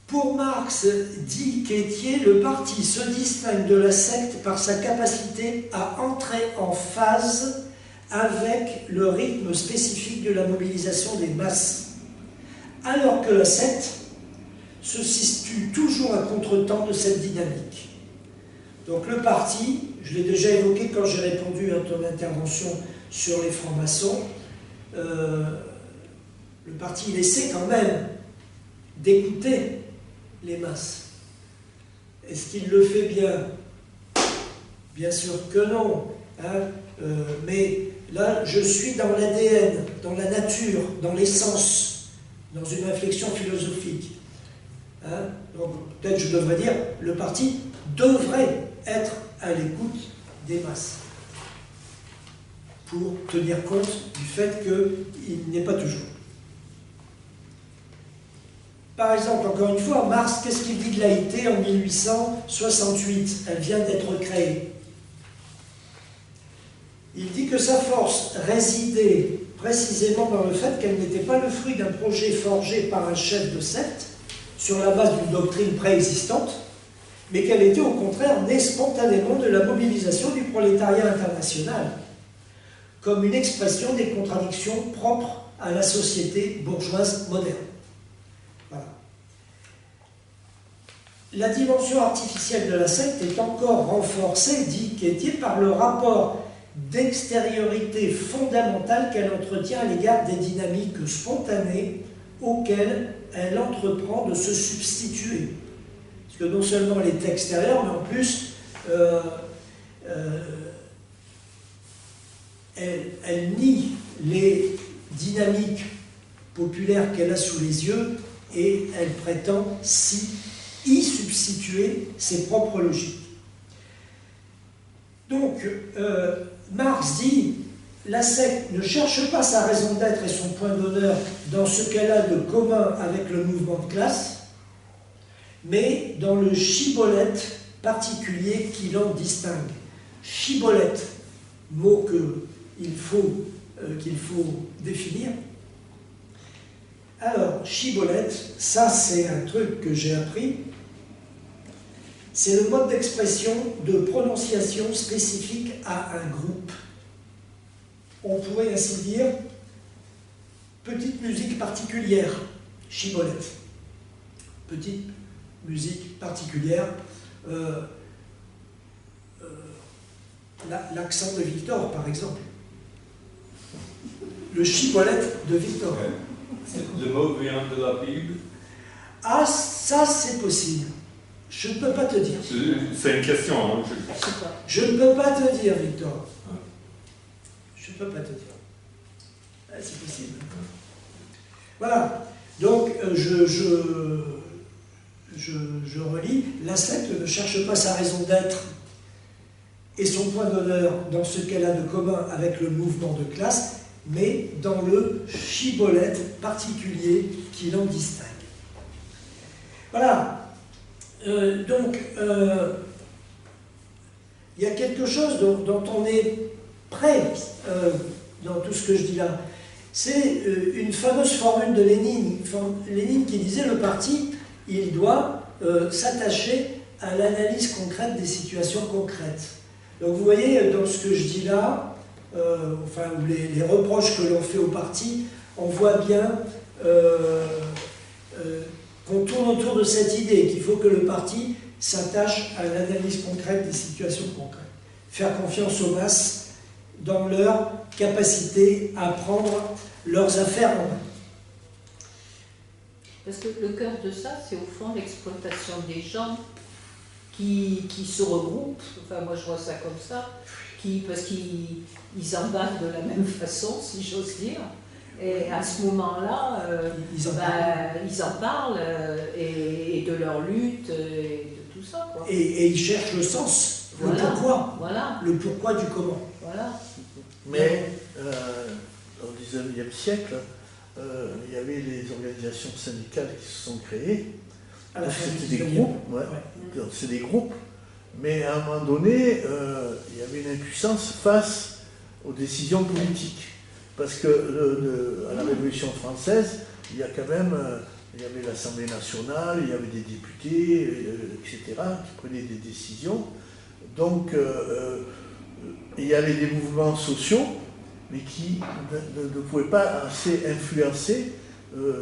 Pour Marx, dit Quétier, le parti se distingue de la secte par sa capacité à entrer en phase avec le rythme spécifique de la mobilisation des masses, alors que la secte se situe toujours à contretemps de cette dynamique. Donc le parti, je l'ai déjà évoqué quand j'ai répondu à ton intervention sur les francs-maçons, le parti il essaie quand même d'écouter les masses. Est-ce qu'il le fait bien? Bien sûr que non. Hein, mais là, je suis dans l'ADN, dans la nature, dans l'essence, dans une réflexion philosophique. Hein, donc peut-être je devrais dire, le parti devrait être à l'écoute des masses pour tenir compte du fait qu'il n'est pas toujours. Par exemple, encore une fois, Marx, qu'est-ce qu'il dit de l'AIT en 1868? Elle vient d'être créée. Il dit que sa force résidait précisément dans le fait qu'elle n'était pas le fruit d'un projet forgé par un chef de secte sur la base d'une doctrine préexistante, mais qu'elle était au contraire née spontanément de la mobilisation du prolétariat international, comme une expression des contradictions propres à la société bourgeoise moderne. Voilà. la dimension artificielle de la secte est encore renforcée, dit Quétier, par le rapport d'extériorité fondamentale qu'elle entretient à l'égard des dynamiques spontanées auxquelles elle entreprend de se substituer. Parce que non seulement elle est extérieure, mais en plus, elle nie les dynamiques populaires qu'elle a sous les yeux et elle prétend y substituer ses propres logiques. Donc, Marx dit « La secte ne cherche pas sa raison d'être et son point d'honneur dans ce qu'elle a de commun avec le mouvement de classe, mais dans le shibboleth particulier qui l'en distingue. » Shibboleth, mot qu'il faut définir. Alors, shibboleth, ça c'est un truc que j'ai appris. C'est le mode d'expression de prononciation spécifique à un groupe. On pourrait ainsi dire petite musique particulière, shibboleth. Petite musique particulière. L'accent de Victor, par exemple. Le shibboleth de Victor. Le mot vient de la Bible. Ah, ça c'est possible. Je ne peux pas te dire. C'est une question. Hein. Je ne peux pas te dire, Victor. Je ne peux pas te dire. Ah, c'est possible. Voilà. Donc, je relis. La secte ne cherche pas sa raison d'être et son point d'honneur dans ce qu'elle a de commun avec le mouvement de classe, mais dans le shibboleth particulier qui l'en distingue. Voilà. Donc, il y a quelque chose dont on est prêt dans tout ce que je dis là. C'est une fameuse formule de Lénine. Lénine qui disait le parti, il doit s'attacher à l'analyse concrète des situations concrètes. Donc vous voyez, dans ce que je dis là, les reproches que l'on fait au parti, on voit bien qu'on tourne autour de cette idée qu'il faut que le parti s'attache à l'analyse concrète des situations concrètes. Faire confiance aux masses dans leur capacité à prendre leurs affaires en main. Parce que le cœur de ça, c'est au fond l'exploitation des gens qui se regroupent, enfin moi je vois ça comme ça, parce qu'ils embarquent de la même façon, si j'ose dire. Et à ce moment-là, ils en parlent et de leur lutte et de tout ça. Quoi. Et ils cherchent le sens, le pourquoi. Voilà. Le pourquoi du comment. Voilà. Mais au XIXe siècle, il y avait les organisations syndicales qui se sont créées. C'était des groupes, c'est des groupes. Mais à un moment donné, il y avait une impuissance face aux décisions politiques. Parce que à la Révolution française, il y a quand même, il y avait l'Assemblée nationale, il y avait des députés, etc., qui prenaient des décisions. Donc, il y avait des mouvements sociaux, mais qui ne pouvaient pas assez influencer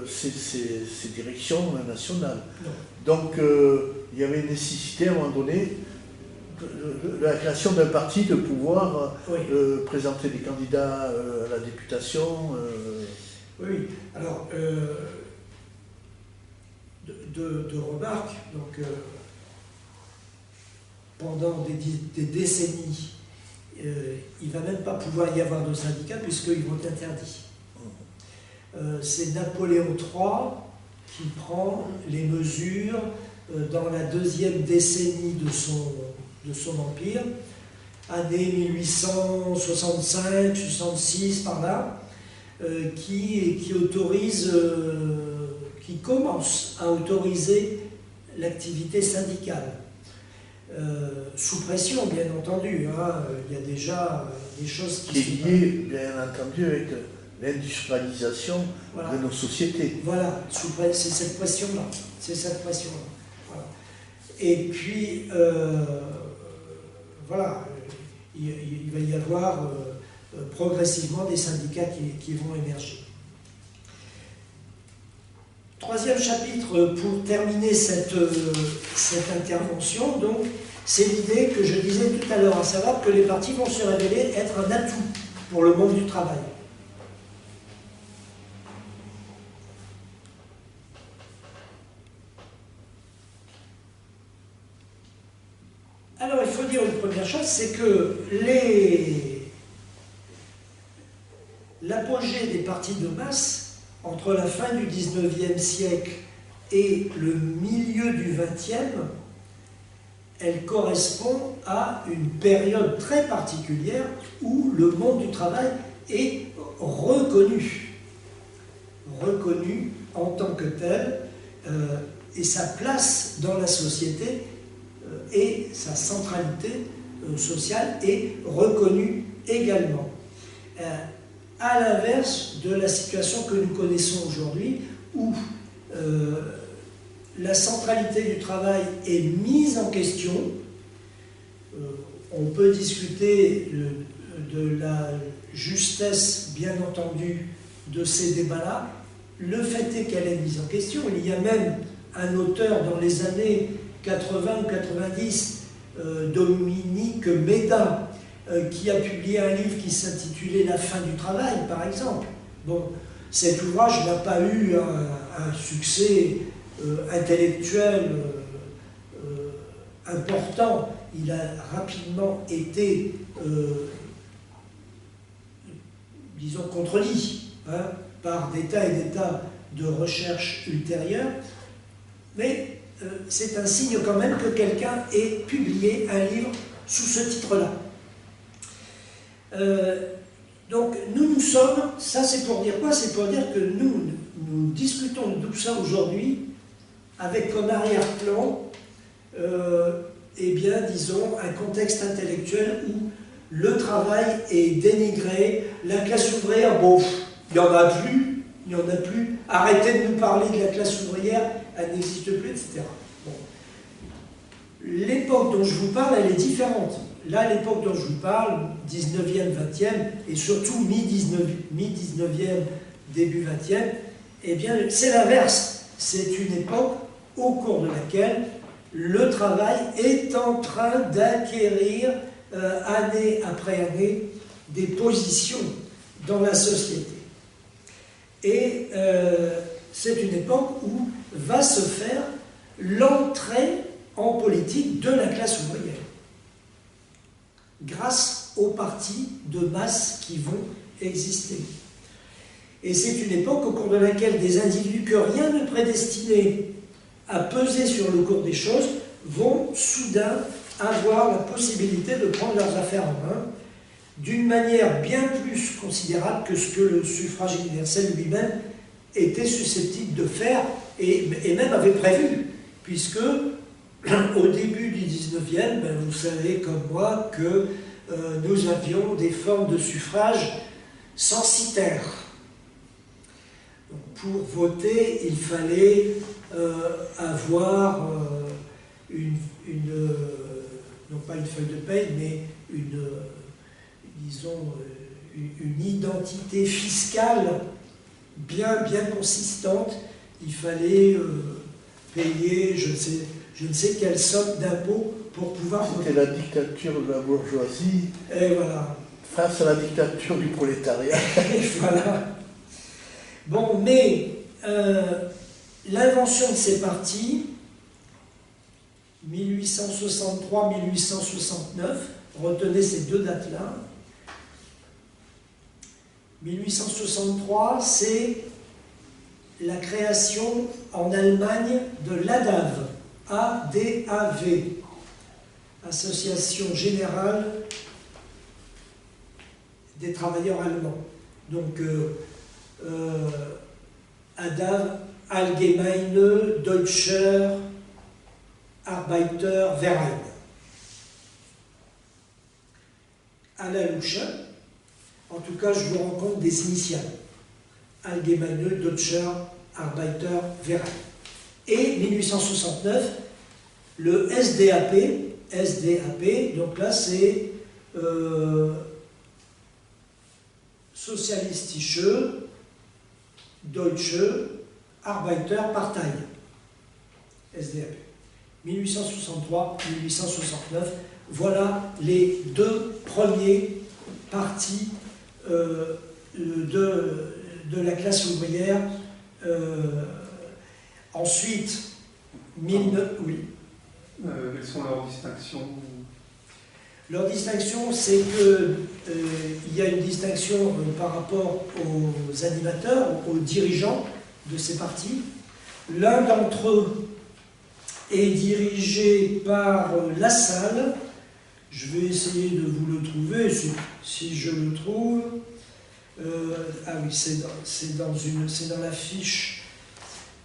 ces directions nationales. Donc, il y avait une nécessité à un moment donné de la création d'un parti, de pouvoir présenter des candidats à la députation. Oui, alors, de remarques, donc, pendant des décennies, il ne va même pas pouvoir y avoir de syndicats puisqu'ils vont être interdits. C'est Napoléon III qui prend les mesures dans la deuxième décennie de son empire, année 1865, 66 par là, qui commence à autoriser l'activité syndicale. Sous pression, bien entendu, hein, il y a déjà des choses qui est liée, bien entendu, avec l'industrialisation de nos sociétés. Voilà, c'est cette pression-là. C'est cette pression-là. Voilà. Et puis, voilà, il va y avoir progressivement des syndicats qui vont émerger. troisième chapitre, pour terminer cette intervention, donc, c'est l'idée que je disais tout à l'heure, à savoir que les partis vont se révéler être un atout pour le monde du travail. Alors, il faut dire une première chose, c'est que l'apogée des partis de masse, entre la fin du XIXe siècle et le milieu du XXe, elle correspond à une période très particulière où le monde du travail est reconnu en tant que tel, et sa place dans la société et sa centralité sociale est reconnue également. À l'inverse de la situation que nous connaissons aujourd'hui, où la centralité du travail est mise en question. On peut discuter de la justesse, bien entendu, de ces débats-là. Le fait est qu'elle est mise en question. Il y a même un auteur dans les années 80 ou 90, Dominique Méda, qui a publié un livre qui s'intitulait « La fin du travail », par exemple. Bon, cet ouvrage n'a pas eu un succès intellectuel important. Il a rapidement été, disons, contredit par des tas et des tas de recherches ultérieures. Mais c'est un signe quand même que quelqu'un ait publié un livre sous ce titre-là. Donc nous sommes, ça c'est pour dire quoi? C'est pour dire que nous discutons de tout ça aujourd'hui avec comme arrière-plan, eh bien disons, un contexte intellectuel où le travail est dénigré, la classe ouvrière, bon, il n'y en a plus, arrêtez de nous parler de la classe ouvrière, elle n'existe plus, etc. Bon. L'époque dont je vous parle, elle est différente. Là, l'époque dont je vous parle, 19e, 20e, et surtout mi-19e, début 20e, eh bien, c'est l'inverse. C'est une époque au cours de laquelle le travail est en train d'acquérir, année après année, des positions dans la société. Et c'est une époque où va se faire l'entrée en politique de la classe ouvrière, grâce aux partis de masse qui vont exister. Et c'est une époque au cours de laquelle des individus que rien ne prédestinait à peser sur le cours des choses vont soudain avoir la possibilité de prendre leurs affaires en main d'une manière bien plus considérable que ce que le suffrage universel lui-même était susceptible de faire et même avait prévu, puisque au début du 19e, ben, vous savez comme moi que nous avions des formes de suffrage censitaires. Pour voter, il fallait avoir non pas une feuille de paie, mais disons, une identité fiscale bien consistante. Il fallait payer, je ne sais quelle somme d'impôts pour pouvoir voter. C'était la dictature de la bourgeoisie. Et voilà. Face à la dictature du prolétariat. Et voilà. Bon, mais l'invention de ces partis, 1863-1869, retenez ces deux dates-là. 1863, c'est la création en Allemagne de l'ADAV, A-D-A-V, Association Générale des Travailleurs Allemands. Donc, ADAV, Allgemeine Deutscher Arbeiterverein. À la louche, en tout cas, je vous rends compte des initiales. Allgemeine Deutscher Arbeiterverein. Et 1869, le SDAP, donc là c'est Sozialistische Deutsche Arbeiterpartei, SDAP. 1863-1869, voilà les deux premiers partis de la classe ouvrière. Ensuite, oui. Quelles sont leurs distinctions? Leur distinction, c'est qu'il y a une distinction par rapport aux animateurs, aux dirigeants de ces partis. L'un d'entre eux est dirigé par Lassalle. Je vais essayer de vous le trouver, si je le trouve. Ah oui, c'est dans la fiche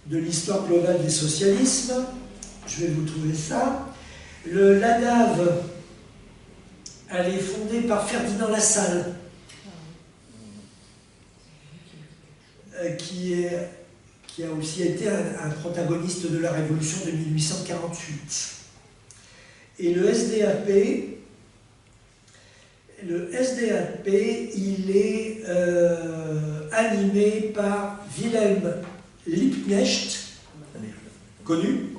de l'histoire globale des socialismes. Je vais vous trouver ça. L'ANAV, elle est fondée par Ferdinand Lassalle, qui a aussi été un protagoniste de la Révolution de 1848. Et le SDAP, il est animé par Wilhelm Liebknecht, connu,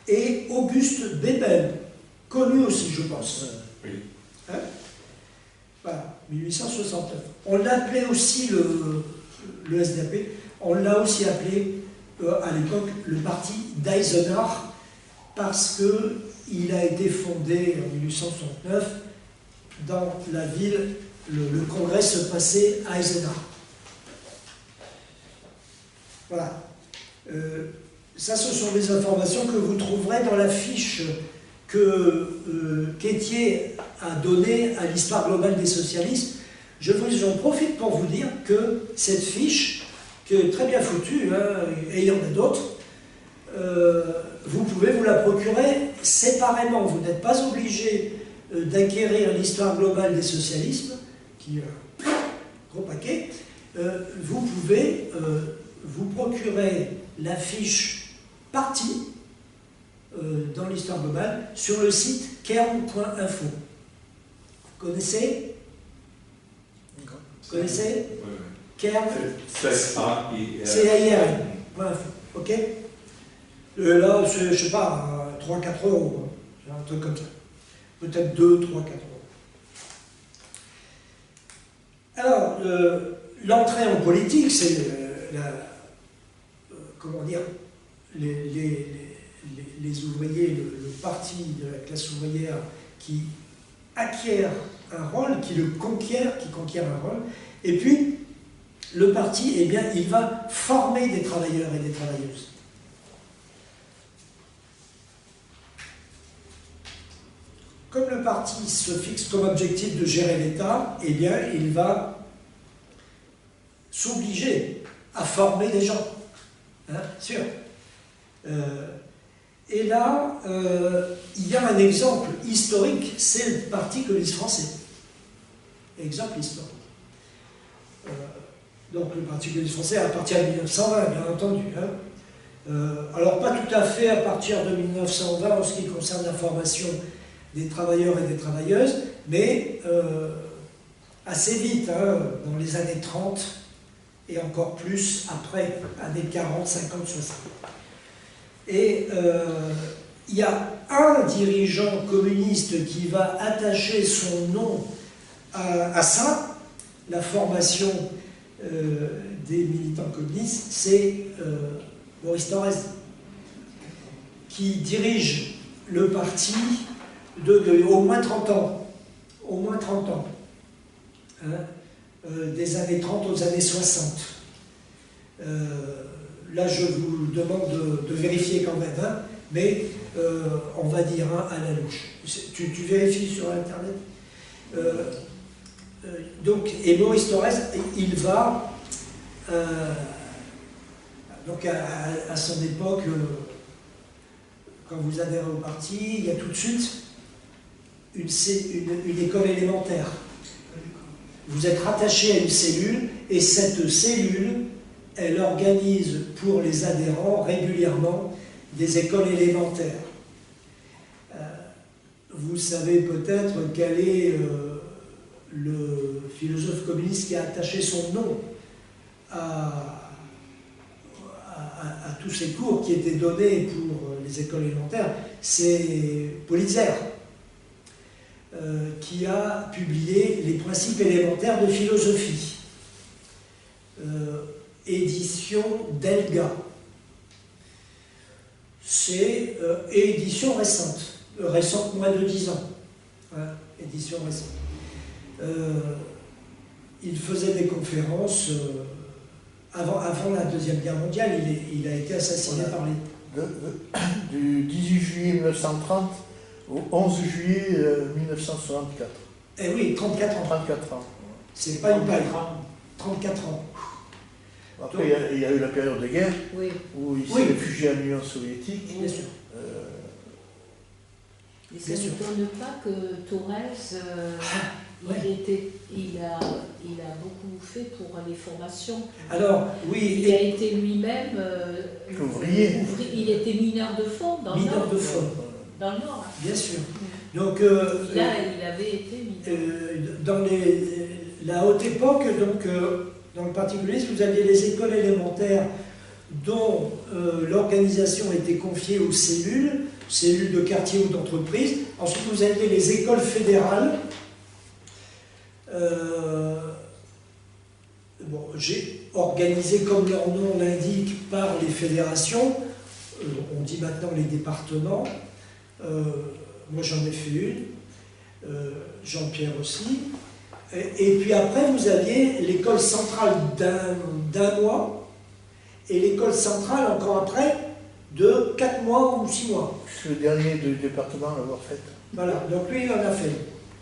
et Auguste Bebel, connu aussi, je pense. Oui. Hein? Voilà, 1869. On l'appelait aussi le SDAP, on l'a aussi appelé à l'époque le parti d'Eisenach, parce qu'il a été fondé en 1869 dans la ville, le congrès se passait à Eisenach. Voilà. Ça, ce sont des informations que vous trouverez dans la fiche que Quétier a donnée à l'histoire globale des socialistes. J'en profite pour vous dire que cette fiche, qui est très bien foutue, hein, et il y en a d'autres, vous pouvez vous la procurer séparément. Vous n'êtes pas obligé d'acquérir l'histoire globale des socialismes, qui est un gros paquet. Vous pouvez vous procurer la fiche partie dans l'histoire globale sur le site kern.info. Vous connaissez? Vous connaissez? Oui. Kern, C-A-I-R. C-A-I-R-N.info. Ok? Là, je sais pas, 3-4 euros. Hein. Un truc comme ça. Peut-être 2, 3, 4 euros. Alors, l'entrée en politique, c'est comment dire, les ouvriers, le parti de la classe ouvrière qui acquiert un rôle, qui conquiert un rôle, et puis le parti, eh bien, il va former des travailleurs et des travailleuses. Comme le parti se fixe comme objectif de gérer l'État, eh bien, il va s'obliger à former des gens. Hein, sûr. Et là, il y a un exemple historique, c'est le Parti communiste français. Exemple historique. Donc le Parti communiste français à partir de 1920, bien entendu. Hein. Alors pas tout à fait à partir de 1920 en ce qui concerne la formation des travailleurs et des travailleuses, mais assez vite, hein, dans les années 30 et encore plus après, années 40, 50, 60. Et il y a un dirigeant communiste qui va attacher son nom à ça, la formation des militants communistes, c'est Maurice Thorez, qui dirige le parti de au moins 30 ans. Au moins 30 ans. Hein, des années 30 aux années 60. Là, je vous demande de vérifier quand même, hein, mais on va dire à la louche. Tu vérifies sur Internet. Donc, et Maurice Thorez, il va, donc à son époque, quand vous adhérez au parti, il y a tout de suite une école élémentaire. Vous êtes rattaché à une cellule, et cette cellule, elle organise pour les adhérents régulièrement des écoles élémentaires. Vous savez peut-être quel est le philosophe communiste qui a attaché son nom à tous ces cours qui étaient donnés pour les écoles élémentaires, c'est Politzer, qui a publié les principes élémentaires de philosophie, édition Delga. C'est édition récente, moins de 10 ans. Hein, édition récente. Il faisait des conférences avant la Deuxième Guerre mondiale. Il a été assassiné par les... Du 18 juillet 1930 au 11 juillet 1964. Eh oui, 34 ans. 34 ans. C'est pas une paille. 34 ans. Après, il y a eu la période de guerre, Oui. où il s'est réfugié en Union soviétique. Bien sûr. Et ça ne m'étonne pas que Thorez, il a beaucoup fait pour les formations. Alors, oui. Il a été lui-même ouvrier. Il était mineur de fond dans le Nord. Mineur de fond. Dans le Nord. Bien sûr. Donc, Là, il avait été mineur. Dans la haute époque, donc, dans le particulier, vous aviez les écoles élémentaires dont l'organisation était confiée aux cellules de quartier ou d'entreprise. Ensuite, vous aviez les écoles fédérales. J'ai organisé, comme leur nom l'indique, par les fédérations. On dit maintenant les départements. Moi, j'en ai fait une. Jean-Pierre aussi. Et puis après, vous aviez l'école centrale d'un mois et l'école centrale, encore après, de 4 mois ou 6 mois. Je suis le dernier du département à l'avoir fait. Voilà, donc lui, il en a fait.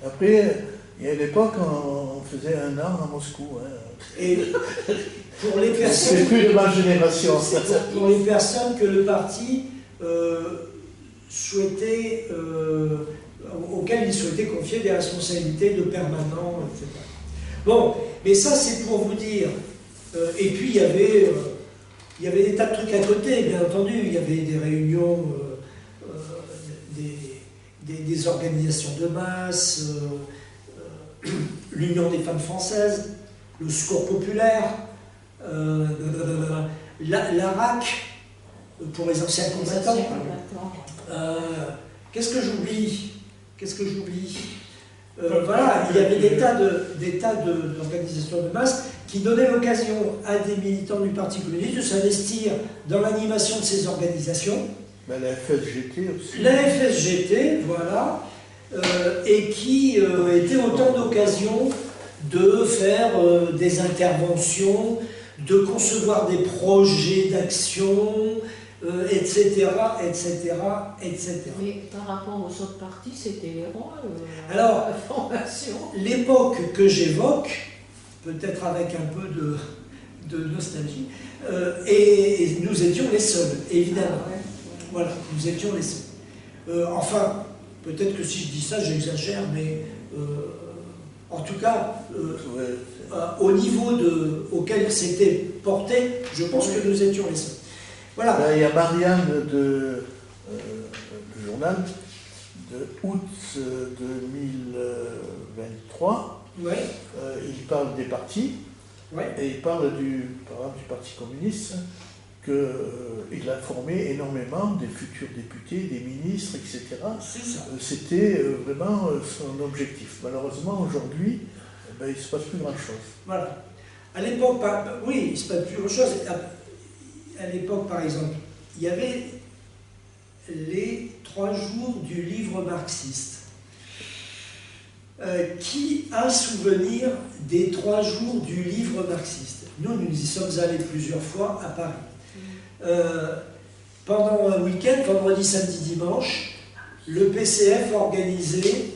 Après, il y a une époque, on faisait 1 an à Moscou. Hein. Et pour les personnes... C'est plus de ma génération. Pour les personnes que le parti souhaitait... auxquelles il souhaitait confier des responsabilités de permanent, etc. Bon, mais ça c'est pour vous dire. Et puis il y avait des tas de trucs à côté, bien entendu. Il y avait des réunions, des organisations de masse, l'Union des femmes françaises, le Secours populaire, l'ARAC pour les anciens combattants. Qu'est-ce que j'oublie? Voilà, il y avait des tas d'organisations de masse qui donnaient l'occasion à des militants du Parti communiste de s'investir dans l'animation de ces organisations. Ben, la FSGT aussi. La FSGT, voilà, et qui était autant d'occasions de faire des interventions, de concevoir des projets d'action, etc., etc., etc. Mais par rapport aux autres partis, c'était les rois, alors, la formation. L'époque que j'évoque, peut-être avec un peu de nostalgie, et nous étions les seuls, évidemment. Ah ouais. Voilà, nous étions les seuls. Enfin, peut-être que si je dis ça, j'exagère, mais en tout cas, au niveau auquel c'était porté, je pense que nous étions les seuls. Voilà. Là, il y a Marianne du journal de août 2023. Ouais. Il parle des partis, Ouais. et il parle par exemple, du Parti communiste, qu'il a formé énormément des futurs députés, des ministres, etc. C'est ça. C'était vraiment son objectif. Malheureusement, aujourd'hui, il ne se passe plus grand-chose. Voilà. À l'époque, oui, il ne se passe plus grand-chose. À l'époque, par exemple, il y avait les 3 jours du livre marxiste. Qui a souvenir des 3 jours du livre marxiste? Nous y sommes allés plusieurs fois à Paris. Pendant un week-end, vendredi, samedi, dimanche, le PCF organisait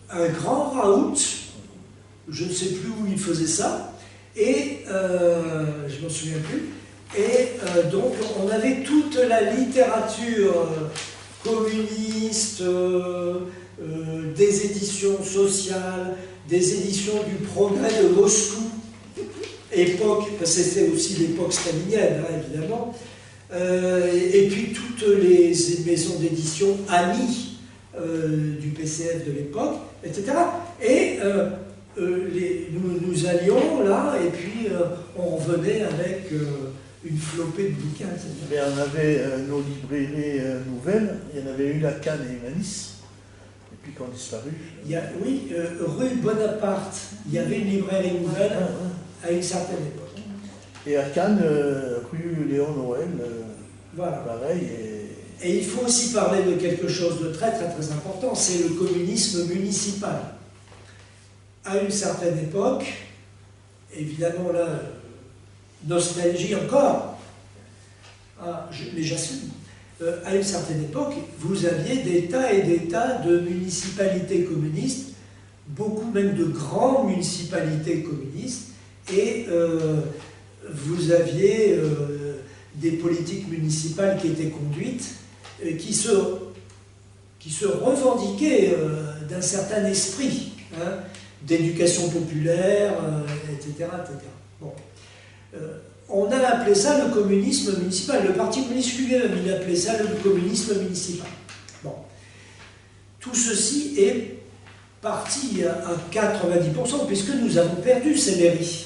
un grand raout, je ne sais plus où il faisait ça, et je ne m'en souviens plus, et donc on avait toute la littérature communiste, des éditions sociales, des éditions du Progrès de Moscou, époque, parce que c'était aussi l'époque stalinienne, hein, évidemment, et puis toutes les maisons d'édition amies du PCF de l'époque, etc. Et nous allions là, et puis on revenait avec une flopée de bouquins, etc. Mais on avait nos librairies nouvelles, il y en avait une à Cannes et une à Nice, et puis qui ont disparu. Oui, rue Bonaparte, il y avait une librairie nouvelle à une certaine époque. Et à Cannes, rue Léon Noël, Voilà. pareil. Et il faut aussi parler de quelque chose de très très très important, c'est le communisme municipal. À une certaine époque, évidemment là, nostalgie encore, mais j'assume, à une certaine époque, vous aviez des tas et des tas de municipalités communistes, beaucoup même de grandes municipalités communistes, et vous aviez des politiques municipales qui étaient conduites, qui se revendiquaient d'un certain esprit, hein, d'éducation populaire, etc., etc. Bon. On a appelé ça le communisme municipal. Le Parti communiste lui-même, il appelait ça le communisme municipal. Bon. Tout ceci est parti à 90%, puisque nous avons perdu ces mairies.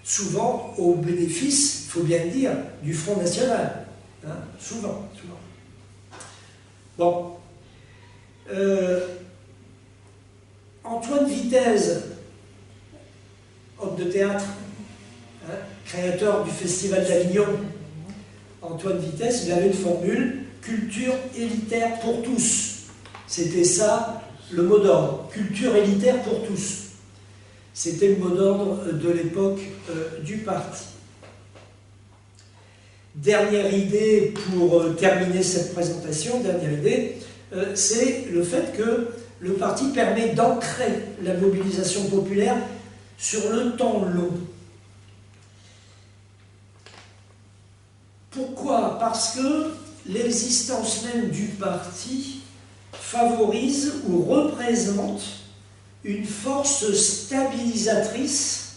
Souvent au bénéfice, il faut bien le dire, du Front National. Hein, souvent. Bon. Antoine Vitesse, homme de théâtre, hein, créateur du Festival d'Avignon, Antoine Vitesse, il avait une formule « culture élitaire pour tous ». C'était ça le mot d'ordre, « culture élitaire pour tous ». C'était le mot d'ordre de l'époque du parti. Dernière idée pour terminer cette présentation, c'est le fait que le parti permet d'ancrer la mobilisation populaire sur le temps long. Pourquoi? Parce que l'existence même du parti favorise ou représente une force stabilisatrice,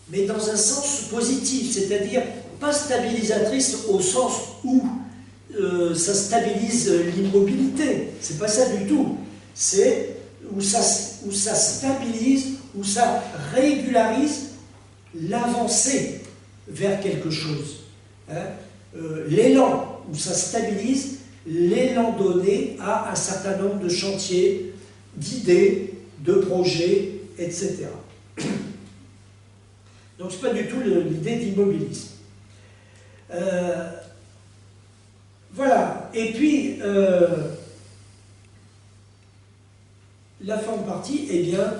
mais dans un sens positif, c'est-à-dire pas stabilisatrice au sens où ça stabilise l'immobilité, c'est pas ça du tout, c'est où ça stabilise, où ça régularise l'avancée vers quelque chose. Hein, l'élan, où ça stabilise l'élan donné à un certain nombre de chantiers, d'idées, de projets, etc. Donc ce n'est pas du tout l'idée d'immobilisme. Voilà. Et puis, la forme partie, eh bien,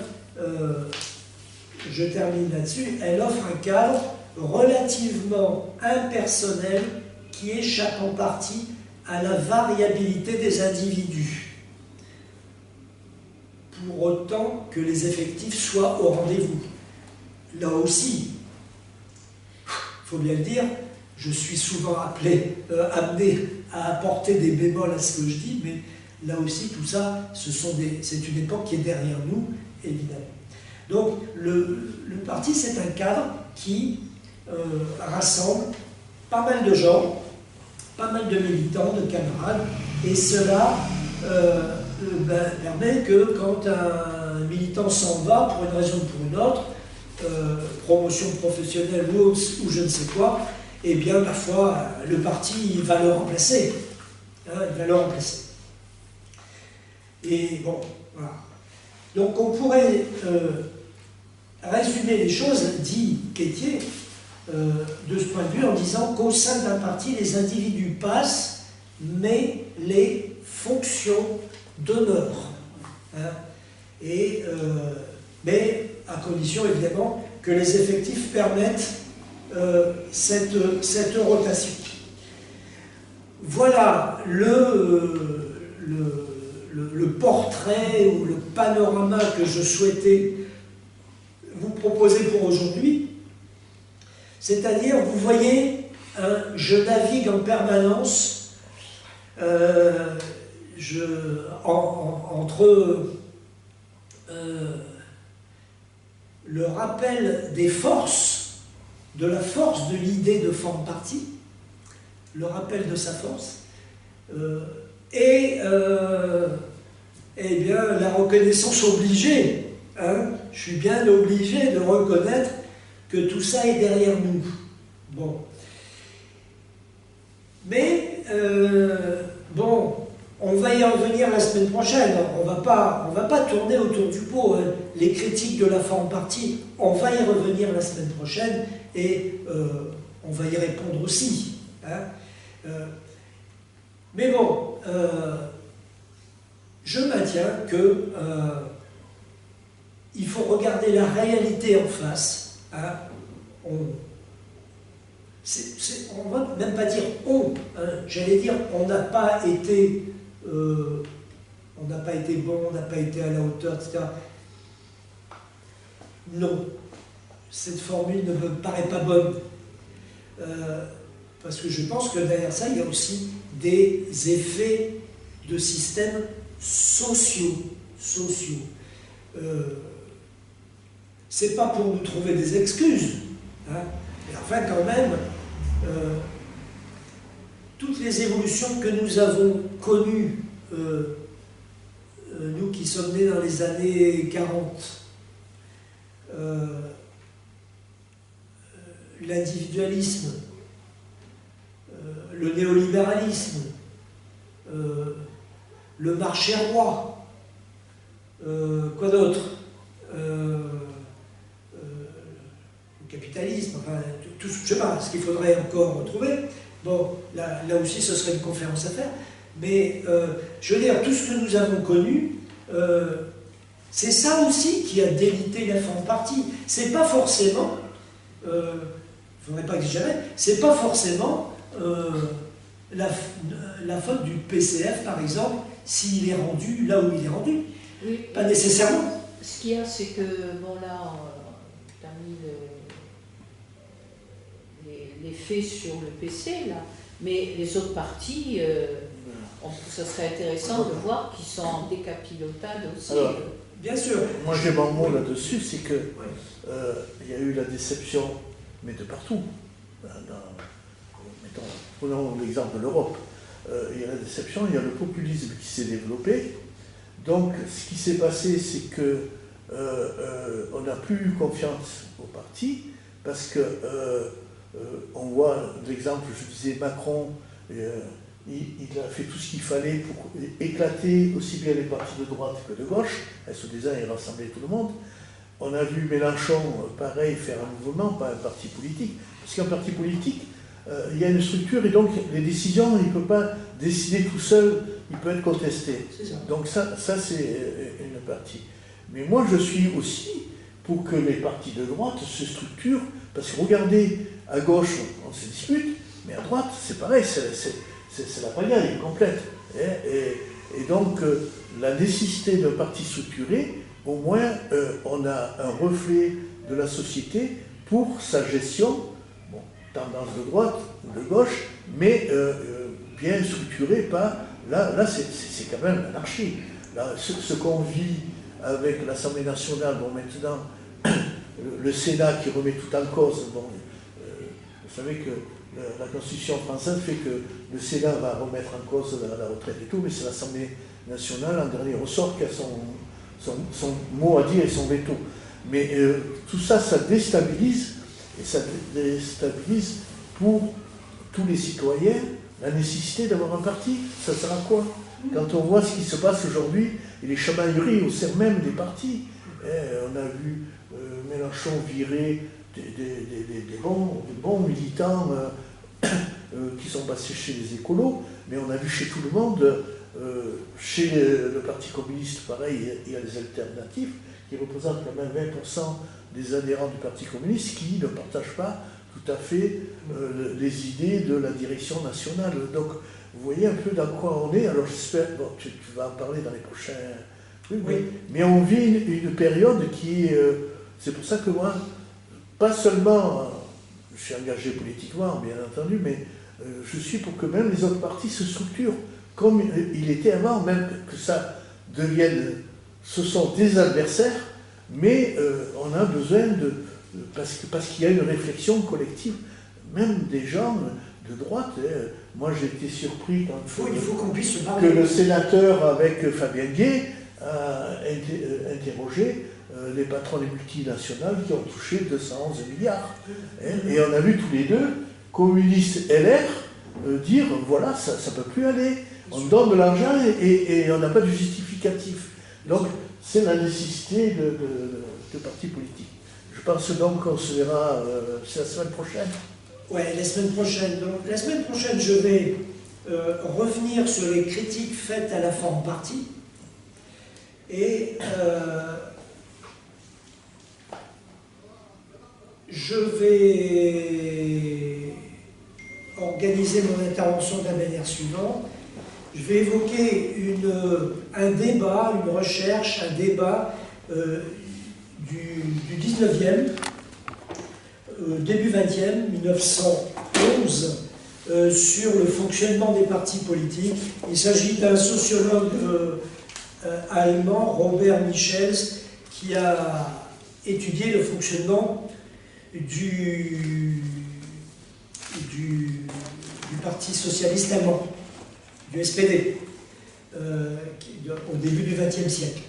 je termine là-dessus, elle offre un cadre relativement impersonnel qui échappe en partie à la variabilité des individus, pour autant que les effectifs soient au rendez-vous. Là aussi, il faut bien le dire, je suis souvent amené à apporter des bémols à ce que je dis, mais là aussi, tout ça, c'est une époque qui est derrière nous, évidemment. Donc, le parti, c'est un cadre qui rassemble pas mal de gens, pas mal de militants, de camarades, et cela permet que quand un militant s'en va, pour une raison ou pour une autre, promotion professionnelle ou je ne sais quoi, eh bien, parfois, le parti va le remplacer. Hein, il va le remplacer. Et bon, voilà. Donc, on pourrait résumer les choses, dit Quétier, de ce point de vue, en disant qu'au sein d'un parti, les individus passent, mais les fonctions demeurent. Hein, mais à condition, évidemment, que les effectifs permettent cette rotation. Voilà le portrait ou le panorama que je souhaitais vous proposer pour aujourd'hui. C'est-à-dire, vous voyez, je navigue en permanence entre le rappel des forces, de la force de l'idée de forme parti, le rappel de sa force, et eh bien, la reconnaissance obligée. Hein, je suis bien obligé de reconnaître que tout ça est derrière nous. Bon. Mais, bon, on va y revenir la semaine prochaine. On va pas tourner autour du pot. Hein. Les critiques de la forme partie, on va y revenir la semaine prochaine et on va y répondre aussi. Hein. Mais bon, je maintiens que il faut regarder la réalité en face. Hein. On ne va même pas dire on, hein. J'allais dire on n'a pas été bon, on n'a pas été à la hauteur, etc. Non, cette formule ne me paraît pas bonne. Parce que je pense que derrière ça, il y a aussi des effets de systèmes sociaux. C'est pas pour nous trouver des excuses. Hein. Et enfin, quand même, toutes les évolutions que nous avons connues, nous qui sommes nés dans les années 40, l'individualisme, le néolibéralisme, le marché roi, quoi d'autre, le capitalisme, enfin, tout, je ne sais pas ce qu'il faudrait encore retrouver. Bon, là aussi, ce serait une conférence à faire. Mais, je veux dire, tout ce que nous avons connu, c'est ça aussi qui a délité la forme partie. C'est pas forcément, il ne faudrait pas exagérer, c'est pas forcément la faute du PCF, par exemple, s'il est rendu là où il est rendu. Oui. Pas nécessairement. Ce qu'il y a, c'est que, bon là, tu as mis les faits sur le PC, là, mais les autres parties, ça serait intéressant de voir qu'ils sont en décapilotade aussi. Alors, bien sûr. Moi j'ai mon mot là-dessus, c'est que il y a eu la déception, mais de partout. Mettons, prenons l'exemple de l'Europe. Il y a la déception, il y a le populisme qui s'est développé. Donc ce qui s'est passé, c'est que on n'a plus eu confiance aux partis, parce que on voit l'exemple, je disais, Macron, il a fait tout ce qu'il fallait pour éclater aussi bien les partis de droite que de gauche. SO2A, il rassemblait tout le monde. On a vu Mélenchon, pareil, faire un mouvement, pas un parti politique. Parce qu'un parti politique, il y a une structure et donc les décisions, il ne peut pas décider tout seul, il peut être contesté. Donc ça c'est une partie. Mais moi, je suis aussi pour que les partis de droite se structurent, parce que regardez, à gauche, on se dispute, mais à droite, c'est pareil, c'est la pagaille complète. Et donc, la nécessité d'un parti structuré, au moins, on a un reflet de la société pour sa gestion, bon, tendance de droite ou de gauche, mais bien structuré, pas... Là c'est quand même l'anarchie. Là, ce qu'on vit avec l'Assemblée nationale, bon, maintenant, le Sénat qui remet tout en cause, bon, vous savez que la Constitution française fait que le Sénat va remettre en cause la retraite et tout, mais c'est l'Assemblée nationale, en dernier ressort, qui a son mot à dire et son veto. Mais tout ça, ça déstabilise, et ça déstabilise pour tous les citoyens la nécessité d'avoir un parti. Ça sert à quoi? Quand on voit ce qui se passe aujourd'hui, et les chamailleries au sein même des partis, on a vu Mélenchon virer des bons militants qui sont passés chez les écolos, mais on a vu chez tout le monde, chez le Parti communiste, pareil, il y a des alternatifs qui représentent quand même 20% des adhérents du Parti communiste qui ne partagent pas tout à fait les idées de la direction nationale. Donc, vous voyez un peu dans quoi on est. Alors, j'espère, bon, tu vas en parler dans les prochains... Oui. Mais on vit une période qui est... c'est pour ça que moi, pas seulement, je suis engagé politiquement, bien entendu, mais je suis pour que même les autres partis se structurent comme il était avant, même que ça devienne... Ce sont des adversaires, mais on a besoin de... Parce qu'il y a une réflexion collective, même des gens de droite. Moi, j'ai été surpris quand il faut qu'on puisse se parler. Que le sénateur, avec Fabien Gay, a interrogé les patrons des multinationales qui ont touché 211 milliards. Et on a vu tous les deux, communistes LR, dire, voilà, ça ne peut plus aller. On donne de l'argent et on n'a pas de justificatif. Donc, c'est la nécessité de partis politiques. Je pense donc qu'on se verra, c'est la semaine prochaine. Oui, la semaine prochaine. Donc, la semaine prochaine, je vais revenir sur les critiques faites à la forme parti. Et je vais organiser mon intervention de la manière suivante. Je vais évoquer un débat, une recherche, un débat du 19e, début 20e, 1911, sur le fonctionnement des partis politiques. Il s'agit d'un sociologue allemand, Robert Michels, qui a étudié le fonctionnement du Parti socialiste allemand, du SPD, au début du XXe siècle,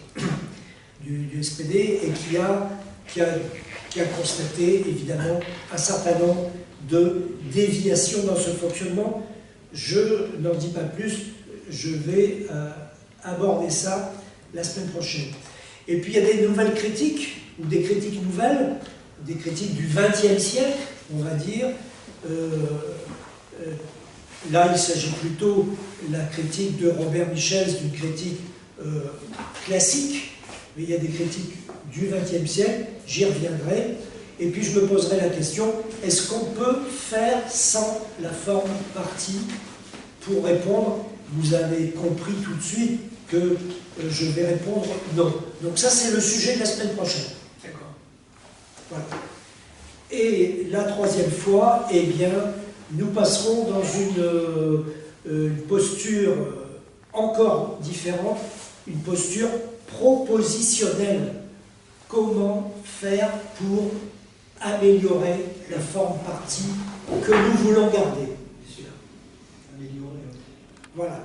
du SPD, et qui a constaté évidemment un certain nombre de déviations dans ce fonctionnement. Je n'en dis pas plus, je vais aborder ça la semaine prochaine. Et puis il y a des nouvelles critiques, ou des critiques nouvelles, des critiques du XXe siècle, on va dire. Là, il s'agit plutôt de la critique de Robert Michels, d'une critique classique, mais il y a des critiques du XXe siècle, j'y reviendrai. Et puis je me poserai la question, est-ce qu'on peut faire sans la forme parti? Pour répondre, vous avez compris tout de suite que je vais répondre non. Donc ça, c'est le sujet de la semaine prochaine. D'accord. Voilà. Et la troisième fois, eh bien, nous passerons dans une posture encore différente, une posture propositionnelle. Comment faire pour améliorer la forme parti que nous voulons garder? Bien sûr. Améliorer. Voilà.